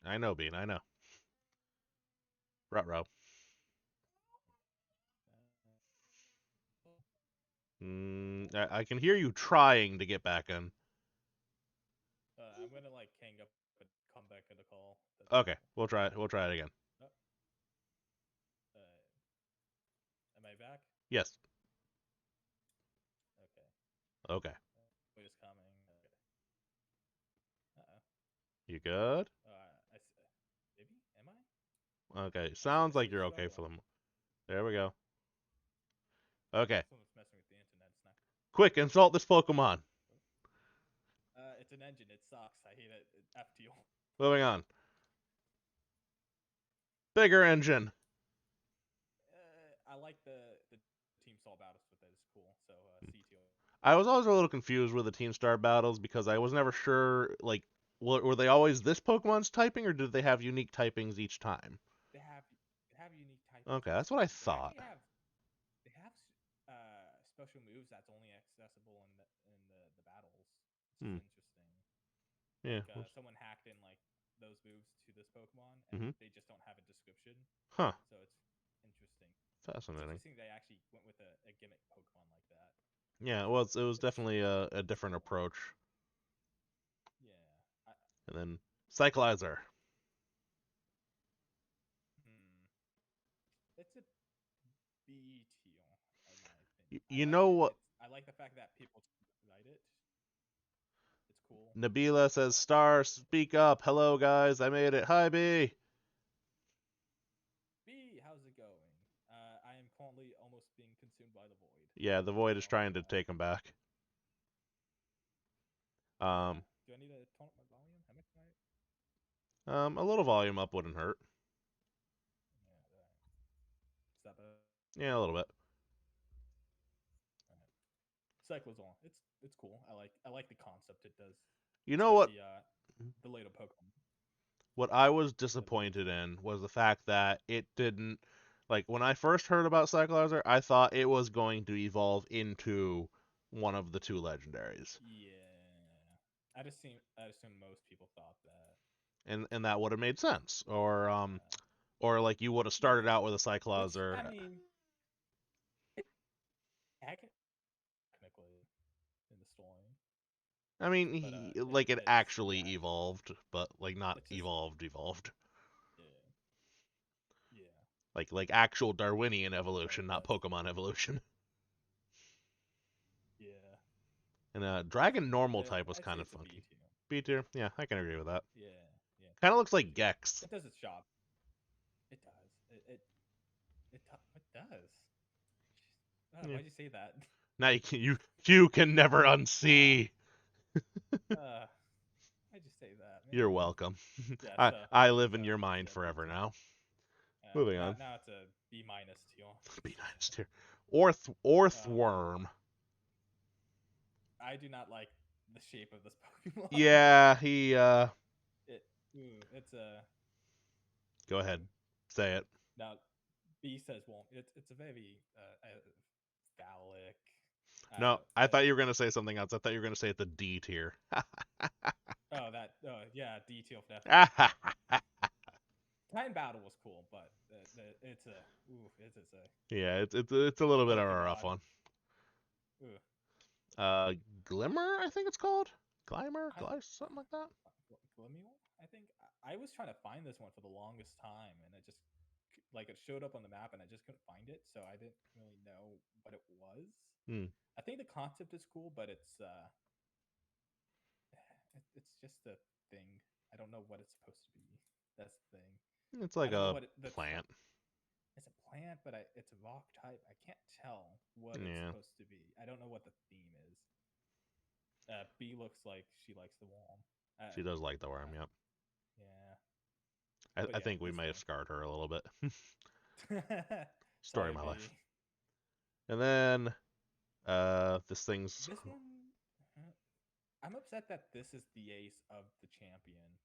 I know, Bean. I know. Ruh-roh. I can hear you trying to get back in. I'm gonna like hang up and come back in the call. That's Okay, all. we'll try it. We'll try it again. Oh, am I back? Yes. Okay. Okay. Wait is coming. Okay. Uh-oh. You good? Maybe? Am I? Okay. I Sounds see like a you're okay for struggle. them. There we go. Okay. Someone's messing with the internet. It's not. Quick, insult this Pokemon. It's an engine. It sucks. I hate it. FTL. Moving on. Bigger engine. I like the team stall battles with it. It's cool. So CTO. I was always a little confused with the Team Star battles because I was never sure, like, were they always this Pokemon's typing or did they have unique typings each time? They have unique typings Okay, each that's what I time. They thought. actually have special moves that's only accessible in the battles, which is Hmm. interesting. Yeah. Like someone hacked in like those moves to this Pokemon, and Mm-hmm. they just don't have a description. Huh. So it's interesting. It's Fascinating. interesting they actually went with a gimmick Pokemon like that. Yeah, So well, it was it's definitely a it's different cool. approach. Yeah. And then Cyclizer. Hmm. It's a B tier, in my opinion. I You like know it. what? I like the fact that people write it. It's cool. Nabila says, But Star, speak up. Hello, guys. I made it. Hi, B. B, how's it going? I am currently almost being consumed by the void. Yeah, the Void So is trying to take him back. Um, do I need to turn up my volume? How much? a little volume up wouldn't hurt. Yeah, right. Is that better? Yeah, a little bit. Alright. Cycles on. It's cool. I like the concept it does, You know what? especially the later Pokemon What I was evolution. disappointed in was the fact that it didn't. Like, when I first heard about Cyclizer, I thought it was going to evolve into one of the two legendaries. Yeah, I assume most people thought that. And that would have made sense. Uh, Or like you would have started yeah, out with a which I Cycloser. mean, technically in the story, I mean, but like it it's actually yeah, evolved, but like not it's just evolved. yeah, yeah. Like actual Darwinian But evolution, not Pokemon evolution. yeah, And so Dragon normal type was I'd say kind of it's a B funky. tier. B tier, yeah, I can agree with that. Yeah, yeah, Kind of looks B like tier. Gex. It does its job. It does. It does. Yeah. Why'd you say that? Now you can never Uh, unsee. why'd you say that, You're man? welcome. Yeah. I live So in your it's mind a B forever tier. now. Moving on. Now it's a B minus tier. B nice tier. Um, Orthworm. I do not like the shape of this Pokemon. Yeah, he It, it's a go ahead. Say it. now B says won't. It's a very phallic. No, I thought you were gonna say something else. I thought you were gonna say it's a D tier. Yeah, detail definitely. Time battle was cool, but it's a it's a Yeah, it's a little bit oh of a rough god. one. Ooh. Uh, Glimmer, I think it's called. Glimmer, I Glice, something like that. Glimmeal, I think. I was trying to find this one for the longest time, and it just like it showed up on the map, and I just couldn't find it, so I didn't really know what it was. Hmm. I think the concept is cool, but it's just a thing. I don't know what it's supposed to be. That's the thing. It's I like don't know a what plant. it's a plant, but it's a rock type. I can't tell what it's Yeah, supposed to be. I don't know what the theme is. B looks like she likes the worm. she does like the worm. Uh, Yep. yeah, I but yeah, think we it's might have cool. scarred her a little bit. Story Sorry, of my life. B. And then this thing's. This one, uh, I'm upset that this is the ace of the champion.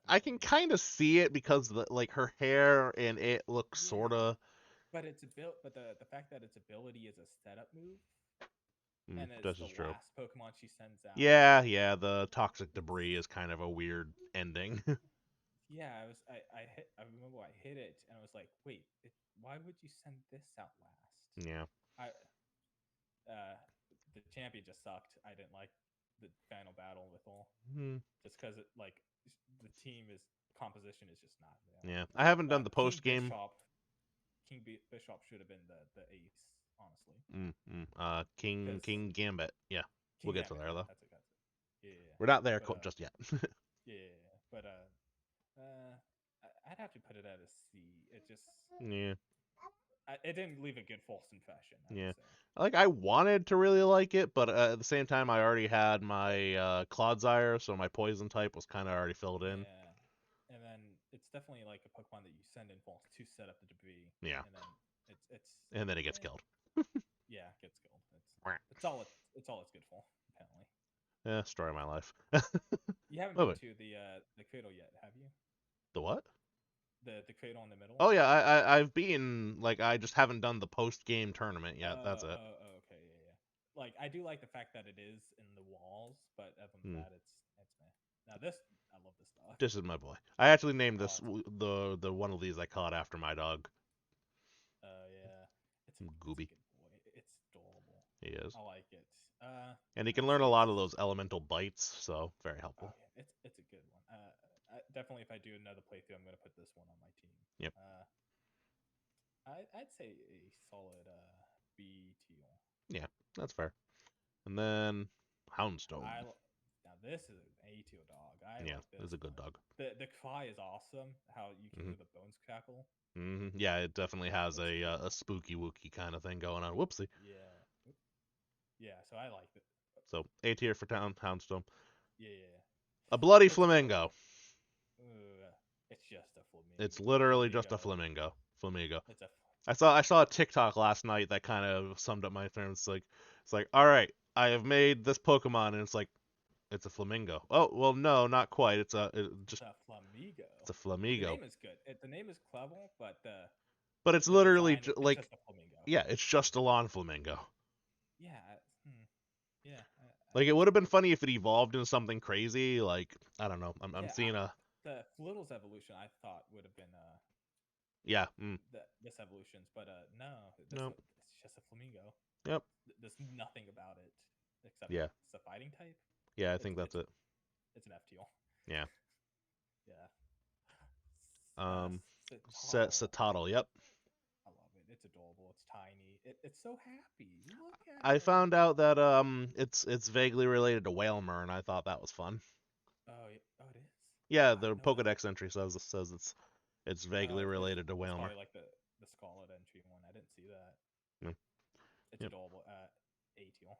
I can Definitely. kind of see it because like her hair and it looks sort Yeah, of. but it's built. But the fact that its ability is a setup move, Mm, and it's this the is true. last Pokemon she sends out. Yeah, yeah. The toxic It's debris is kind of a weird ending. yeah. I remember I hit it, and I was like, wait, why would you send this out last? Yeah. I uh, the champion just sucked. I didn't like the final battle with all, Hmm. just because it like the team is composition is just not there. Yeah, I haven't done the King post game. Bishop, Bishop should have been the ace, honestly, because King Gambit. Yeah, we'll King get to Gambit, there yeah, though. that's it, yeah, We're not there but just yet. yeah, but I'd have to put it at a C. It just Yeah, it didn't leave a good false impression, I would yeah. say. Like I wanted to really like it, but at the same time, I already had my Clodsire, so my poison type was kind of already filled in. Yeah, and then it's definitely like a Pokemon that you send in false to set up the debris, Yeah, and then it's and then it gets eh, killed. yeah, it gets killed. It's all it's good for apparently. Yeah, story of my life. You haven't Oh, been wait, to the cradle yet, have you? the what? The cradle in the middle. Oh yeah, I've been like I just haven't done the post game tournament yet. That's it. Okay, yeah. Like I do like the fact that it is in the walls, but other than Hmm. that, it's meh. Now this, I love this dog. This is my boy. I actually named Oh, this the one of these I caught after my dog, yeah, it's a Gooby. good boy. It's adorable. He is, I like it. and he can I'd learn say a it's lot of those elemental bites, so very oh helpful. yeah, it's a good one. Definitely, if I do another playthrough, I'm gonna put this one on my team. Yep. I'd say a solid B tier. Yeah, that's fair. And then Houndstone. I now this is an A tier dog. I Yeah, like this is this a good one. dog. The cry is awesome. How you can Hmm. hear the bones crackle. Yeah, it definitely has It's a cool. spooky wooky kind of thing going on. Whoopsie. Yeah, yeah. So I like it. So A tier for Houndstone. Yeah, A bloody it's a flamingo. flamingo. It's just a It's flamingo. literally just a Flamingo. flamingo. Flamingo. It's a I saw a TikTok last night that kind of summed up my terms. It's like all right, I have made this Pokemon, and it's a flamingo. Oh well, no, not quite. it's a flamingo. It's a The flamingo, name is good. The name is clever, but but it's the literally design it's like just a flamingo. yeah, it's just a lawn flamingo. Yeah, yeah. Like it would have been funny if it evolved into something crazy. Like I don't know. I'm Yeah, seeing a the Flittl's evolution I thought would have been yeah. this evolutions, but no, this No. one it's just a flamingo. Yep. There's nothing about it except Yeah. it's a fighting type. Yeah. I It's think that's it's it. it's an FTL. Yeah. Yeah. Um. Citadel. Satotl. Yep. I love it. It's adorable. It's tiny. It's so happy. Look at I it. found out that it's vaguely related to Whalmer, and I thought that was fun. Oh, it is. Yeah, I the didn't know that. Pokedex entry says it's vaguely related to It's Whalmer. probably like the Scarlet entry one. I didn't see that. Mm, It's Yep. adorable. ATL.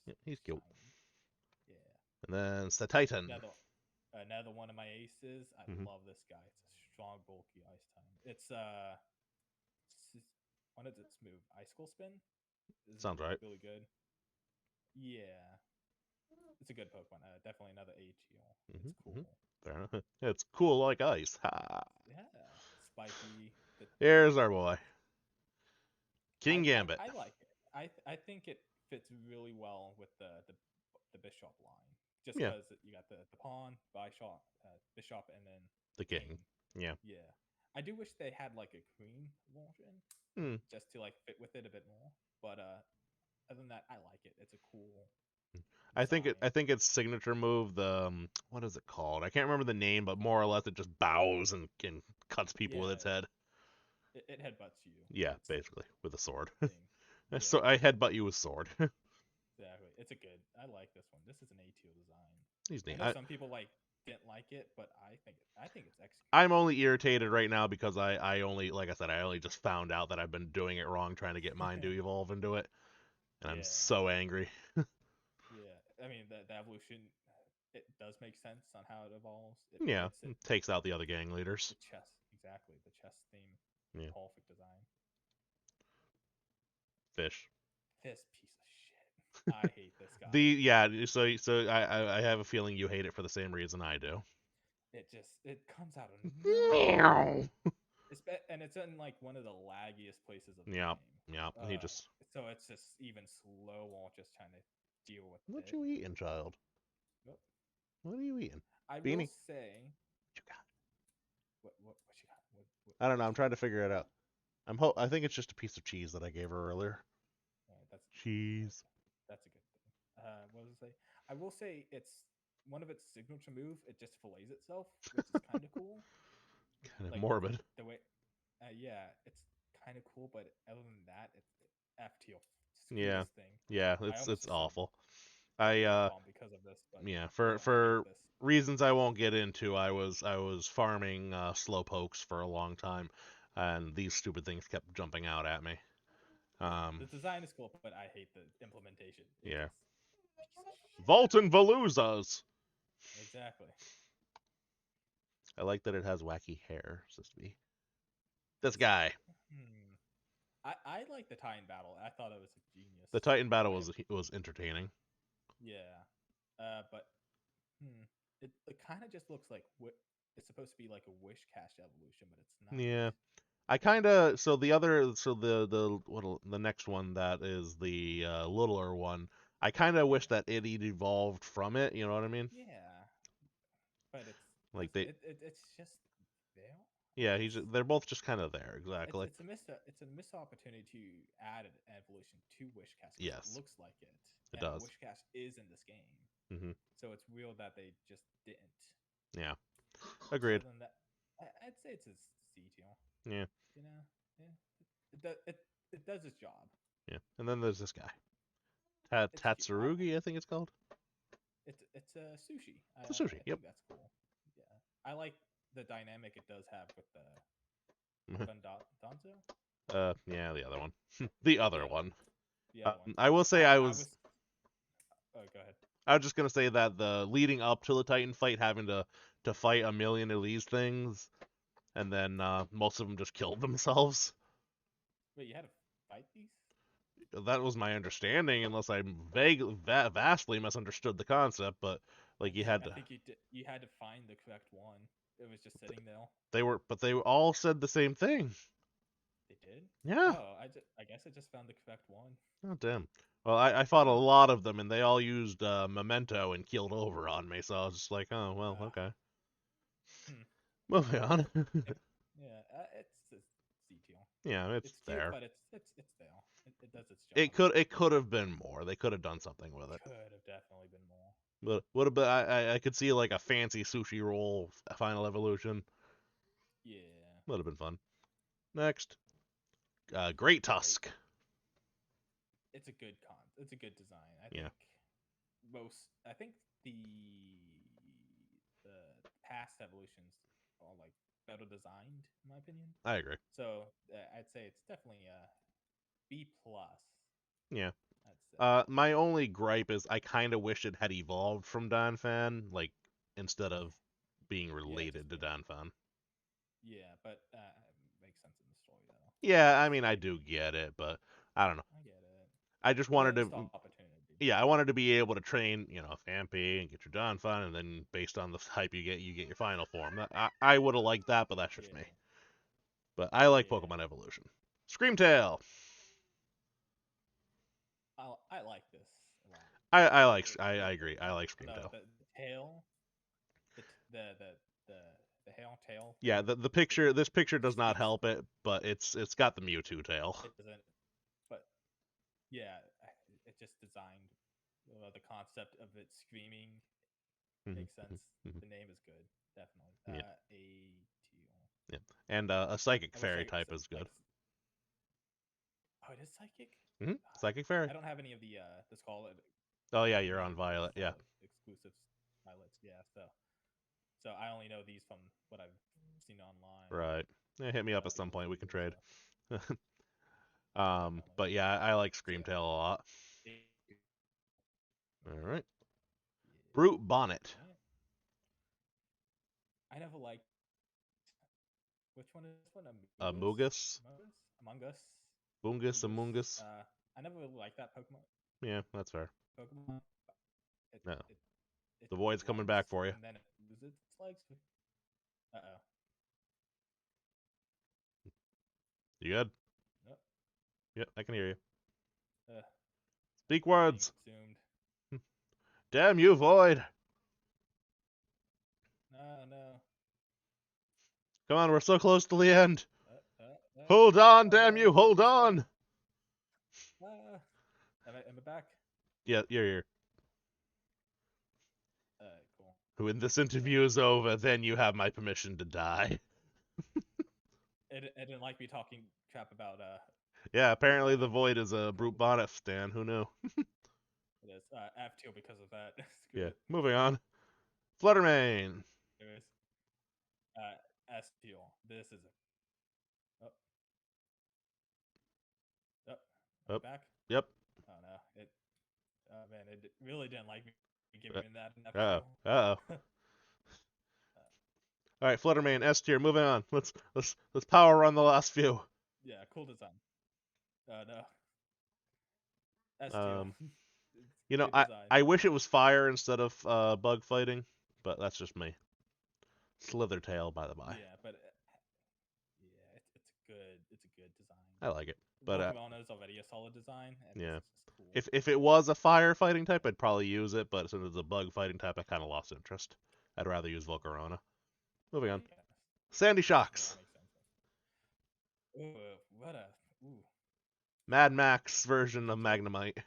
Yep. He's It's cute. tiny. Yeah. And then Satitan. Another one of my aces. I Hmm. love this guy. It's a strong, bulky ice type. One of its move, Icicle Spin, is Sounds right. really good. Yeah, it's a good Pokemon. Definitely another A tier. Hmm. It's Hmm. cool. Fair enough. It's cool like ice. Ha. Yeah, spiky. Here's our boy, King Gambit. I like it. I think it fits really well with the Bishop line, just Yeah, because you got the pawn, Bishop, and then the the king. king. Yeah. Yeah, I do wish they had like a cream version, Hmm. just to like fit with it a bit more. But other than that, I like it. It's a cool I design. think its signature move, the what is it called? I can't remember the name, but more or less it just bows and cuts people with Yeah, its head. it headbutts you. Yeah, It's basically with a sword. the thing. So Yeah, I headbutt you with sword. exactly. It's a good. I like this one. This is an A tier design. He's I neat. know some people didn't like it, but I think it's executed I'm really only irritated right now because I only like I said I only just found out that I've been doing it wrong trying to get mine well. to evolve into it, and I'm Yeah, so angry. yeah. I mean, the evolution it does make sense on how it evolves. It Yeah, fits it. takes out the other gang leaders. The chess, exactly. The chess theme, Yeah, perfect design. fish. This piece of shit. I hate this The guy. yeah, so I have a feeling you hate it for the same reason I do. It comes out of nowhere. Meow. And it's in like one of the laggiest places of the Yeah, game. yeah. He just So it's just even slower just trying to deal with what it. you eating, child? Nope. What are you eating? I will Beanie? say What you got? what you got? I don't know. What I'm you trying got? to figure it out. I think it's just a piece of cheese that I gave her earlier. All right, that's cheese. That's a good thing. What was I say? I will say it's one of its signature move. It just fillets itself, which is kind of cool. Kind of Like morbid. the way, yeah, it's kind of cool. But other than that, it's F tier Yeah, screwiest thing. yeah, I it's almost it's just said awful. said I the F bomb because of this, but yeah, yeah, I hate for this. reasons I won't get into, I was farming slow pokes for a long time, and these stupid things kept jumping out at me. The Um, design is cool, but I hate the implementation. It yeah, just piece of shit. Volton Veloozas. Exactly. I like that it has wacky hair. Supposed to be this It's guy. I like the Titan battle. I thought it was a genius The Titan battle way of was entertaining. yeah. But it kind of just looks like it's supposed to be like a wish cast evolution, but it's not. Yeah, I kind of so the other so the next one that is the littler one. I kind of Yeah, wish that it evolved from it. You know what I mean? yeah, but it's Like doesn't they, it's just there. yeah, It's they're both just kind of there exactly. it's a missed opportunity to add an evolution to Wishcast because it Yes, looks like it, it and does. Wishcast is in this game, Hmm. so it's real that they just didn't. Yeah, But agreed. other than that, I'd say it's a C tier. Yeah, You know, yeah, it does it does its job. yeah. And then there's this guy, It's cute. Tatsurugi, I think it's called. It's a sushi. It's a sushi. I Yep. think that's cool. Yeah, I like the dynamic it does have with the Donzo. Yeah, the other one, the The other other one. one. The other one. I will say I I was was. Oh, go ahead. I was just gonna say that the leading up to the Titan fight, having to fight a million of these things, and then most of them just killed themselves. Wait, you had to fight these? That was my understanding, unless I vastly misunderstood the concept. But like you had I to, think you had to find the correct one. It was just sitting there. they all said the same thing. They did. Yeah. Oh, I guess I just found the correct one. Oh damn. Well, I fought a Huh. lot of them, and they all used memento and keeled over on me. So I was just like, oh well, Uh, okay, hmm. moving on. It, yeah, it's a C tier. Yeah, it's It's cute, there. but it's there. It does its job. It could have been more. They could have done something with it. Could have definitely been more. But would have been. I could see like a fancy sushi roll final evolution. Yeah. Would have been fun. Next, Great Great. Tusk. It's a good con. It's a good design. Yeah, I think the past evolutions are like better designed in my opinion. I agree. So I'd say it's definitely a B plus. Yeah. I'd say. My only gripe is I kind of wish it had evolved from Donphan, like instead Yeah. of being Yeah. related Just to being. Donphan. Yeah, but makes sense in the story though. Yeah, I It's. mean I do get it, but I don't know. I get it. I just wanted Missed to, opportunity. yeah, I wanted to be able to train, FMP and get your Donphan, and then based on the hype you get your final form. I would have liked that, but that's just me. Yeah. But I like Yeah. Pokemon Evolution. Screamtail. I like this a lot. I agree. I like Screamtail. The tail, the t- the the hail tail Yeah, thing. the It picture this picture it does not speaks. help it, but it's got the Mewtwo tail. It doesn't. But yeah, it just designed the concept of it screaming makes sense. The name is good, definitely. Yeah, A T. yeah. And a Psychic I wish Fairy type is like. good. Oh, it is psychic. Psychic Fairy. I don't have any of the let's call it Oh yeah, you're on not Violet. Yeah. exclusive pilots. Yeah, so I only know these from what I've seen online. Right. Yeah, hit me up at some People's point. We can reviews. trade. So definitely. But yeah, I like So Screamtail a lot. yeah. All right. Yeah. Brute Bonnet. All right. I never liked which one is this one? Amogus. Among Us. Bungus. Amogus. Amogus. I never really liked that Yeah, that's fair. Pokemon. It No. it it The void's coming likes back for you. and then it loses its legs. Uh oh. You good? Nope. Yep, I can hear you. Uh, Speak being words. consumed. Damn you, void. No, no. Come on, we're so close to the end. Uh, uh, uh. Hold on, Oh damn no, you, hold he's stuck. on. Ah. back. Yeah, you're here. Cool. When this Uh, interview is over, then you have my permission to die. it didn't like me talking crap about Yeah, Brute apparently the Bonnet. Void is a Brute Probably Bonnet stan. Who knew? it is. F tier because of that. Screw Yeah. it. Moving on. Fluttermane. Anyways, S tier. This is oh oh. Am I Up. back? Yep. Oh no. It oh man, it really didn't like me Uh giving that an F oh. tier. Uh oh. All right, Fluttermane S tier. Moving on. Let's power run the last few. Yeah, cool design. No. S tier. Um, It's good I design. I wish it was fire instead of bug fighting, but that's just me. Slithertail, by the by. Yeah, but yeah, it's a good design. I like it, but Volcano is already a solid design, and this yeah. is just cool. If it was a fire fighting type, I'd probably use it, but since it's a bug fighting type, I kind of lost interest. I'd rather use Volcarona. Moving on. Yeah, Sandy yeah, Shocks. that makes sense. Ooh, what a ooh Mad Max version of detail. Magnemite.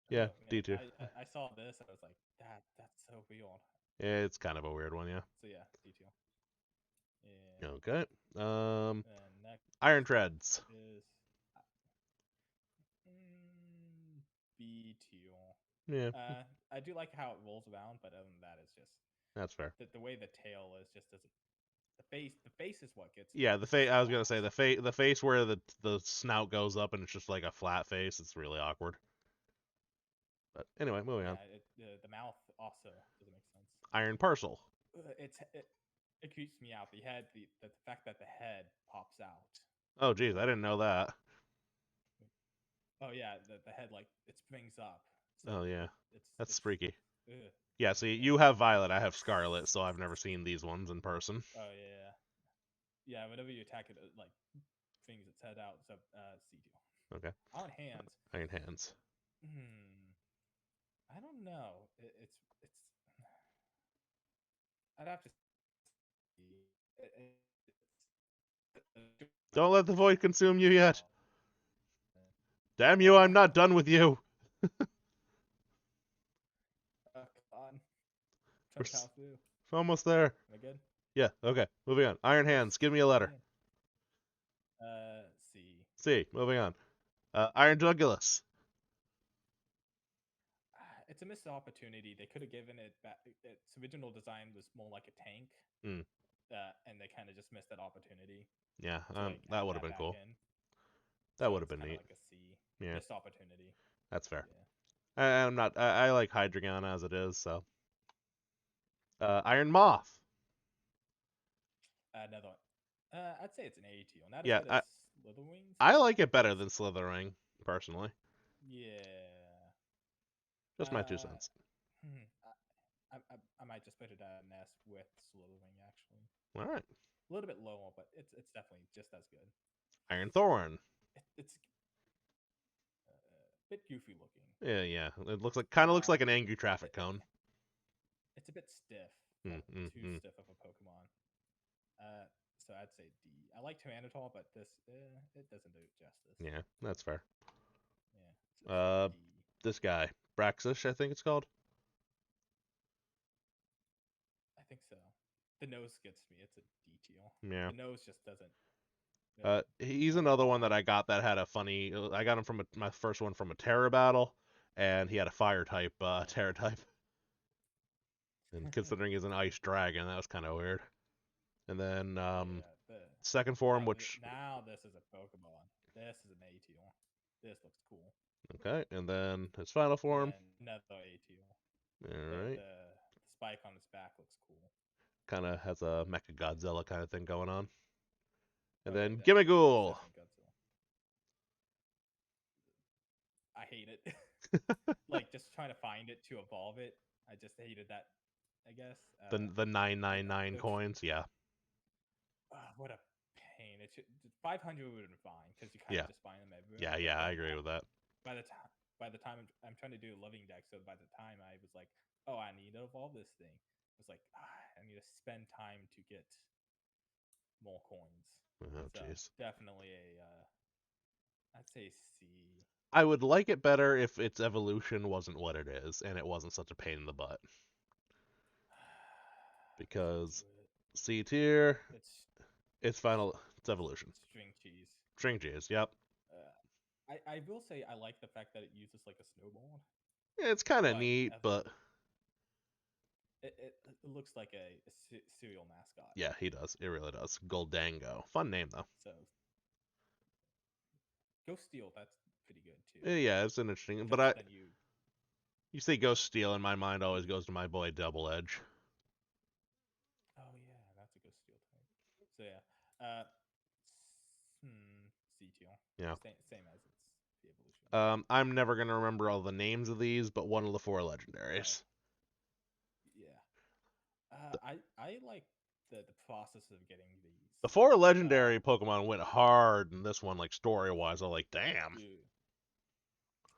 Yeah, Oh D man, tier. I saw this and I was like, that's so weird. It's kind of a weird one, yeah. So yeah, detail. Yeah, Okay. and next Iron Treads. is mm, B tier. Yeah, I do like how it rolls around, but other than that, it's just that's fair. the way the tail is just doesn't. The face is what gets me. Yeah, the It's just face. I was gonna flat. say the face where the snout goes up and it's just like a flat face. It's really awkward. But anyway, moving on. Yeah, the mouth also doesn't make sense. Iron Parcel. It creeps me out. The fact that the head pops out. Oh, geez, I didn't know that. Oh yeah, the head like it springs up. So Oh, yeah, that's it's freaky. ugh, Yeah, see, yeah. you have Violet, I have Scarlet, so I've never seen these ones in person. Oh yeah, yeah. Whenever you attack it, it like flings its head out. So C deal. Okay, On hands. Iron Hands. Hmm. I don't know. It's. I'd have to see. Don't let the void consume you yet. Oh, Damn you, I'm not done with you. come on. We're Trying to power through. almost there. Am I good? Yeah, okay, moving on. Iron Yes. Hands, give me a letter. Yeah. C. C, moving on. Iron Jugulas. It's a missed opportunity. They could have given it back. Its original design was more like a tank, Mm, and they kind of just missed that opportunity yeah, to like that add would have that been back cool. in. That So would have it's been kind of neat. like a C. Yeah, Missed opportunity. that's fair. Yeah. I'm not. I like Hydreigon as it is, so. Iron Moth. Another one. I'd say it's an A tier. Not as Yeah, good as Slitherwings. I like it But better than Slithering, personally. yeah. Just my two Uh, cents. hmm, I might just put it at an S with Slitherwing actually. All right. A little bit lower, but it's definitely just as good. Iron Thorn. It's a bit goofy looking. Yeah, yeah. It kind of looks like an angry traffic It, it, cone. it's a bit stiff, Mm, like mm, too mm. stiff of a Pokemon. So I'd say D. I like Tyranitar, but this it doesn't do it justice. Yeah, that's fair. Yeah, so Uh, D. this guy, Braxish, I think it's called. I think so. The nose gets me. It's a D tier. Yeah. The nose just doesn't really. He's I don't know another one that why. I got that had a funny. I got him from my first one from a Terra battle, and he had a Fire type, Terra type. And considering he's an Ice Dragon, that was kind of weird. And then Yeah. second form, which Now this is a Pokemon. This is an A tier. This looks cool. okay, and then his final form. And another A tier. All The right, the spike on its back looks cool. kind of has a Mecha Godzilla kind of thing going on. And Oh yeah, then definitely. It's Gimmighoul. definitely Godzilla. I hate it. Like just trying to find it to evolve it. I just hated that. I guess. The nine Like nine nine coins, yeah, what a pain. 500 would have been fine because you kind yeah, of just find them everywhere. yeah, But yeah. I then agree with that. by the time I'm trying to do a living deck, so by the time I was like, oh, I need to evolve this thing. I was like, I need to spend time to get more coins. Oh, So jeez. definitely I'd say C. I would like it better if its evolution wasn't what it is and it wasn't such a pain in the butt. C Because tier, C tier, it's it's final, it's evolution. string cheese. String cheese, yep. I will say I like the fact that it uses like a snowball, It's kind of but neat, but it looks like a cereal mascot. yeah, he does. It really does. Goldango. Fun name though. So Ghost Steel, that's pretty good too. Yeah, it's an interesting. But Because then you say Ghost Steel, and my mind always goes to my boy Double Edge. oh yeah, that's a Ghost Steel type. So yeah, uh, C tier, Yeah. same as its the evolution. I'm never gonna remember all the names of these, but one of the four Oh legendaries. yeah, I like the process of getting these. The four Uh, legendary Pokemon went hard in this one, like story wise. I'm like, damn. Dude,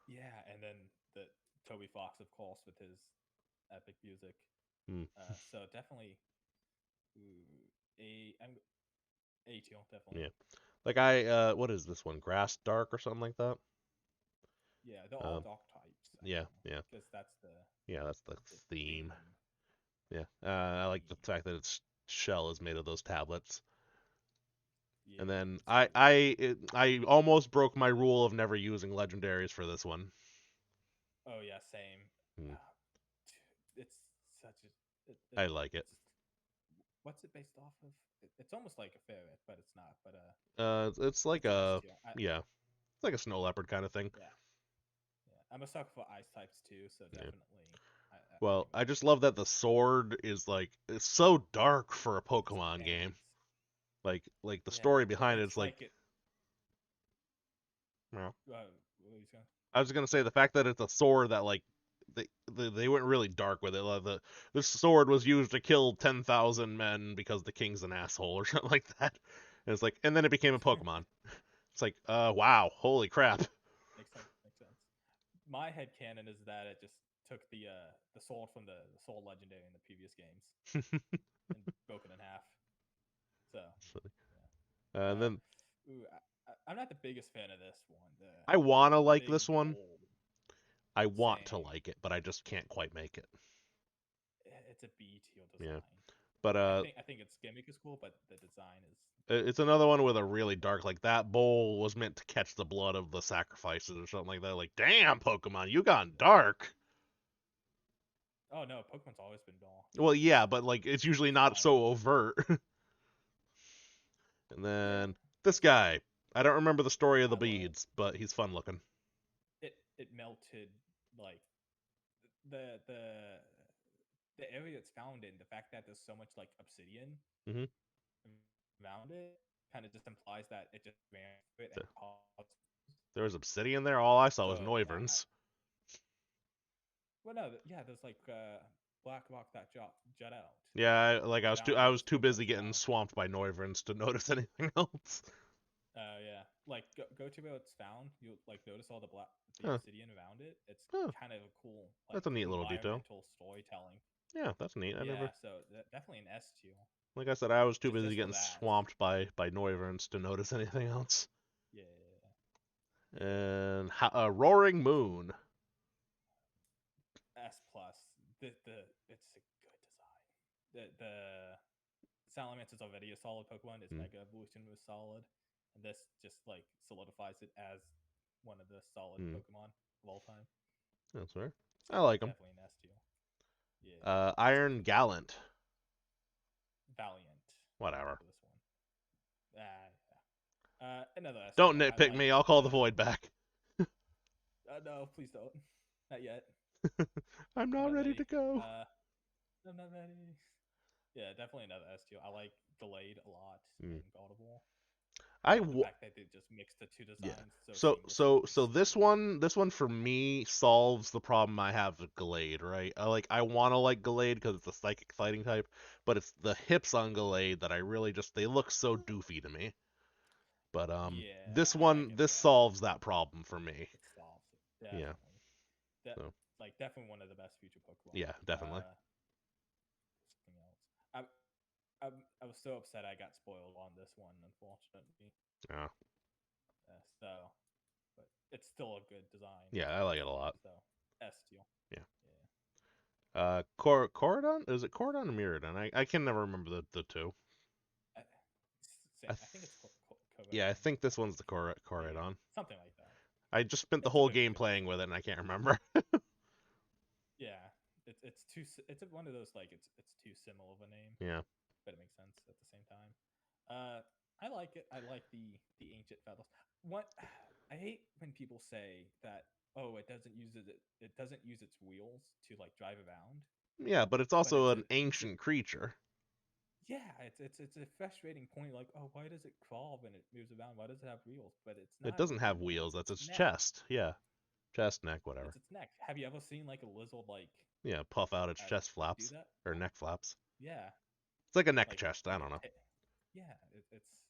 yeah, and then the Toby Fox, of course, with his epic music. Hmm. So definitely, ooh, I'm A tier, definitely. Yeah. Like what is this one? Grass Dark or something like that? Yeah, they're all Um, dog types, I yeah, think, yeah, because that's yeah. That's the the theme. theme. Yeah. I like the Theme. fact that its shell is made of those tablets. And Yeah, then it's pretty cool. I almost broke my rule of never using legendaries for this one. Oh yeah, same. Hmm. Uh, it's such a I like it. what's it based off of? It's almost like a ferret, but it's not. But It's like it's an S a tier. yeah, it's like a snow leopard kind of thing. Yeah, yeah. I'm a sucker for ice types too, so Yeah. definitely I Well, think I that's just love that the sword is like it's so dark for a it's Pokemon game. dense. Like the Yeah, story behind it it's is like, like it. you know, What were you saying? I was gonna say the fact that it's a sword that like they went really dark with it. Like this sword was used to kill 10,000 men because the king's an asshole or something like that. And it's like, and then it became a Pokemon. It's like, wow, holy crap. Makes sense. Makes sense. My head canon is that it just took the sword from the Soul Legendary in the previous games and broke it in half. So yeah. And then Ooh, I'm not the biggest fan of this one. I wanna The like big this one. bowl. I want to Same. like it, but I just can't quite make it. It's a B tier Yeah. design. But I think its gimmick is cool, but the design is it's another one with a really dark, like that bowl was meant to catch the blood of the sacrifices or something like that. Like, damn, Pokemon, you gone yeah. dark. Oh no, Pokemon's always been dark. Well, It's yeah, but like it's super usually not design. so overt. And Yeah, then this guy, I don't remember the story of the I love beads, but he's fun looking. it. It melted like the the the area it's found in. The fact that there's so much like obsidian Hmm. around it kind of just implies that it just ran through it and caused. There was obsidian there. All I saw was So yeah, Noivern. well no, yeah, there's like black rock that jut out Yeah, like around I where was this too busy Pokemon's getting found. swamped by Noivern to notice anything else. Yeah, like go to where it's found. You'll like notice all the Huh, obsidian around it. It's huh, kind of a cool like that's a neat little detail. environmental storytelling. Yeah, that's neat. I Yeah, never, so definitely an S tier. like I said, I was too busy Just for getting that. swamped by Noivern to notice anything else. Yeah, yeah. And Roaring So Moon. S plus. The it's a good design. The Salamancer's already a solid Pokemon. Its Hmm, Mega Evolution was solid, and this just like solidifies it as one of the solid hmm, Pokemon of all time. that's fair. So I like him. definitely an S tier. Yeah, it's a Iron good one. Gallant. Valiant Whatever. for this one. Yeah. Another S Don't tier. I nitpick like me. I'll call the void back. no, please don't. Not yet. I'm I'm not not ready ready. to go. I'm not ready. Yeah, definitely another S tier. I like Delayed a lot Hmm. in God of War. I The w- fact that they just mixed the two Yeah. designs so seamlessly is So so cool. this one for me solves the problem I have with Gallade, right? I want to like Gallade because it's a psychic fighting type, but it's the hips on Gallade that I really just they look so doofy to me. But Yeah, this I one get this that. solves that problem for me. It solves it Yeah. definitely. That So like definitely one of the best future Pokemon. yeah, definitely. Something else. I, I was so upset I got spoiled on this one, unfortunately. Yeah. So but it's still a good design. Yeah, I like it a lot. So S tier. Yeah. Yeah. Corridon? Is it Corridon or Mirrodon? I can never remember the two. I, I I think it's yeah, I Covidon. think this I one's think the maybe Corridon. something like that. I just spent the It's a whole good game playing with it design. and I can't remember. Yeah, it's too it's one of those like it's too similar of a name, Yeah. but it makes sense at the same time. Uh, I like it. I like the ancient feathers. What I hate when people say that oh it doesn't use its wheels to like drive around, Yeah, but it's but also an ancient creature. yeah it's a frustrating point like oh why does it crawl when it moves around, why does it have wheels, but it's It not doesn't have wheels, wheels. it's That's its its neck. chest. Yeah. Chest, neck, whatever. It's its neck. Have you ever seen like a lizard Yeah, puff out its uh, chest do flaps that? or neck flaps. Yeah, It's like a neck like chest. I don't know. yeah, it's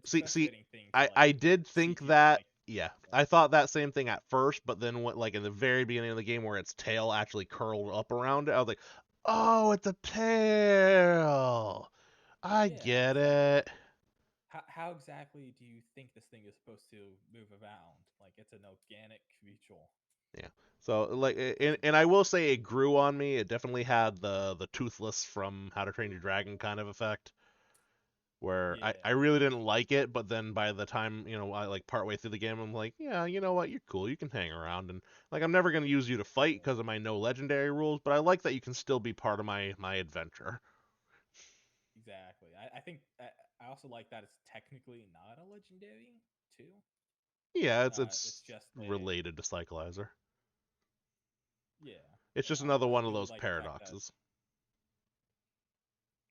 a See, frustrating thing to I like did see think people that. make Yeah, that. I thought that same thing at first, but then what, like in the very beginning of the game where its tail actually curled up around it, I was like, oh, it's a tail. I Yeah, get it's like it. how exactly do you think this thing is supposed to move around? Like it's an organic creature. Yeah. So like, It and, doesn't. and I will say it grew on me. It definitely had the toothless from How to Train Your Dragon kind of effect, where I Yeah, really didn't like it, but then by the time, I like partway through the game, I'm like, yeah, you know what, you're cool, you can hang around, and like I'm never gonna use you to fight yeah, because of my no legendary rules, but I like that you can still be part of my adventure. exactly. I think I also like that it's technically not a legendary too. Yeah, it's It's it's just a related to Cyclizer. yeah. It's just I another one of really those like the fact that paradoxes.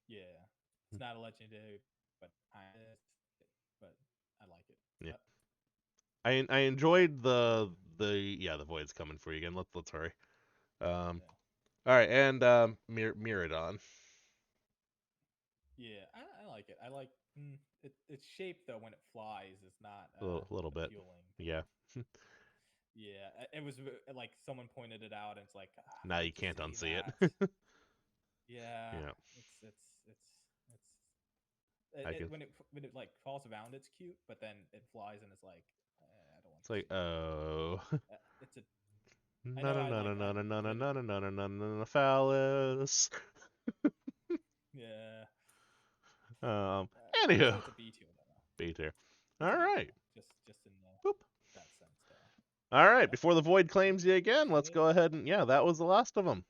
yeah, it's not a legendary, but kind of, but I like it. Yeah, Uh, I but enjoyed the void's coming for you again. Let's hurry. Um, yeah, all right, and Miradon, yeah, I like it. I like its shape though when it flies is not a little bit. appealing to Yeah. me. Yeah, it was like someone pointed it out, and it's like, ah, Now you why'd you can't say unsee that? it. Yeah, Yeah, it's I can. when it like crawls around, it's cute, but then it flies and it's like, I don't want It's to like, see that. oh, It's a. I na know na I na na like na I na na na when na na na na na phallus. yeah. Um, I would say anywho, it's a B tier though. B tier. It's All a B right. tier, just in Boop. that sense though. All right. But Before the void yeah, claims you is again, that let's it? go ahead and yeah, that was the last of them.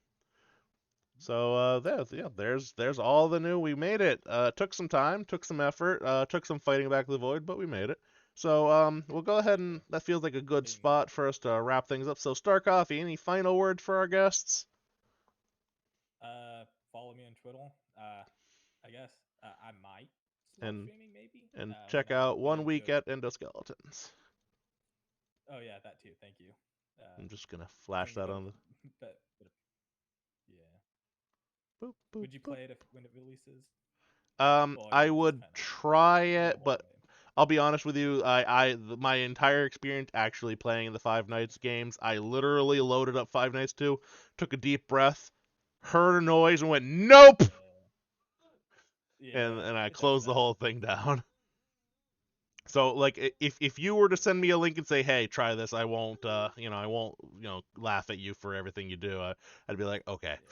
So there's all the new. We made it. Took some time, took some effort, took some fighting back the void, but we made it. So we'll go ahead and Yeah, that feels like a good getting spot for us to wrap things up. So Star Coffee, any final word for our guests? follow me on Twitter. I guess I might start And streaming maybe. and When check I out get 1 week into at Endoskeletons. oh yeah, that too. Thank you. I'm just gonna I flash think that but on the but yeah. boop boop Would you boop. play it when it releases, or are I you just would kind of try no it, but holding it? I'll be honest with you. My entire experience actually playing the Five Nights games, I literally loaded up Five Nights 2, took a deep breath, heard a noise, and went nope, Yeah, yeah, and I it does closed the that. whole thing down. So like if you were to send me a link and say, "Hey, try this," I won't laugh at you for everything you do. I'd be like, "Okay." Yeah,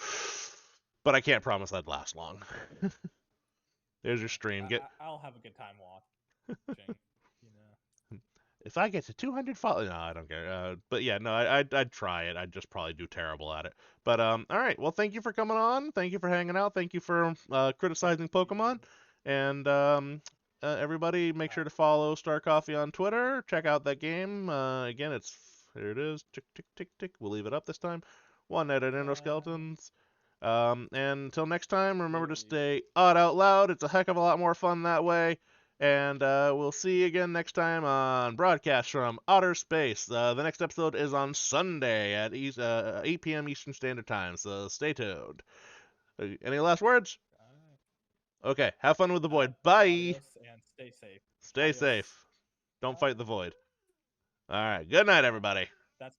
But I can't promise I'd last long. There's your yeah. stream. Get I'll have a good time watching. You know. if I get to 200 followers, no, I don't care. But yeah, no, I'd try it. I'd just probably do terrible at it. But all right. Well, thank you for coming on. Thank you for hanging out. Thank you for Thank criticizing you. Pokemon. And everybody, make sure Uh, to follow Star Coffee on Twitter. Check out that game. Again, it's there. It is. Tick tick tick tick. We'll leave it up this time. One night at yeah, Endoskeletons. And until next time, remember to literally. stay odd out loud. It's a heck of a lot more fun that way. And we'll see you again next time on broadcast from outer space. The next episode is on Sunday at 8 p.m. Eastern Standard Time, so stay tuned. Any last words? Uh, Okay, have fun with the uh, void. Bye. adios and stay safe. Stay Adios. safe. Don't fight the Bye. void. All right, good night, Yeah, everybody. that's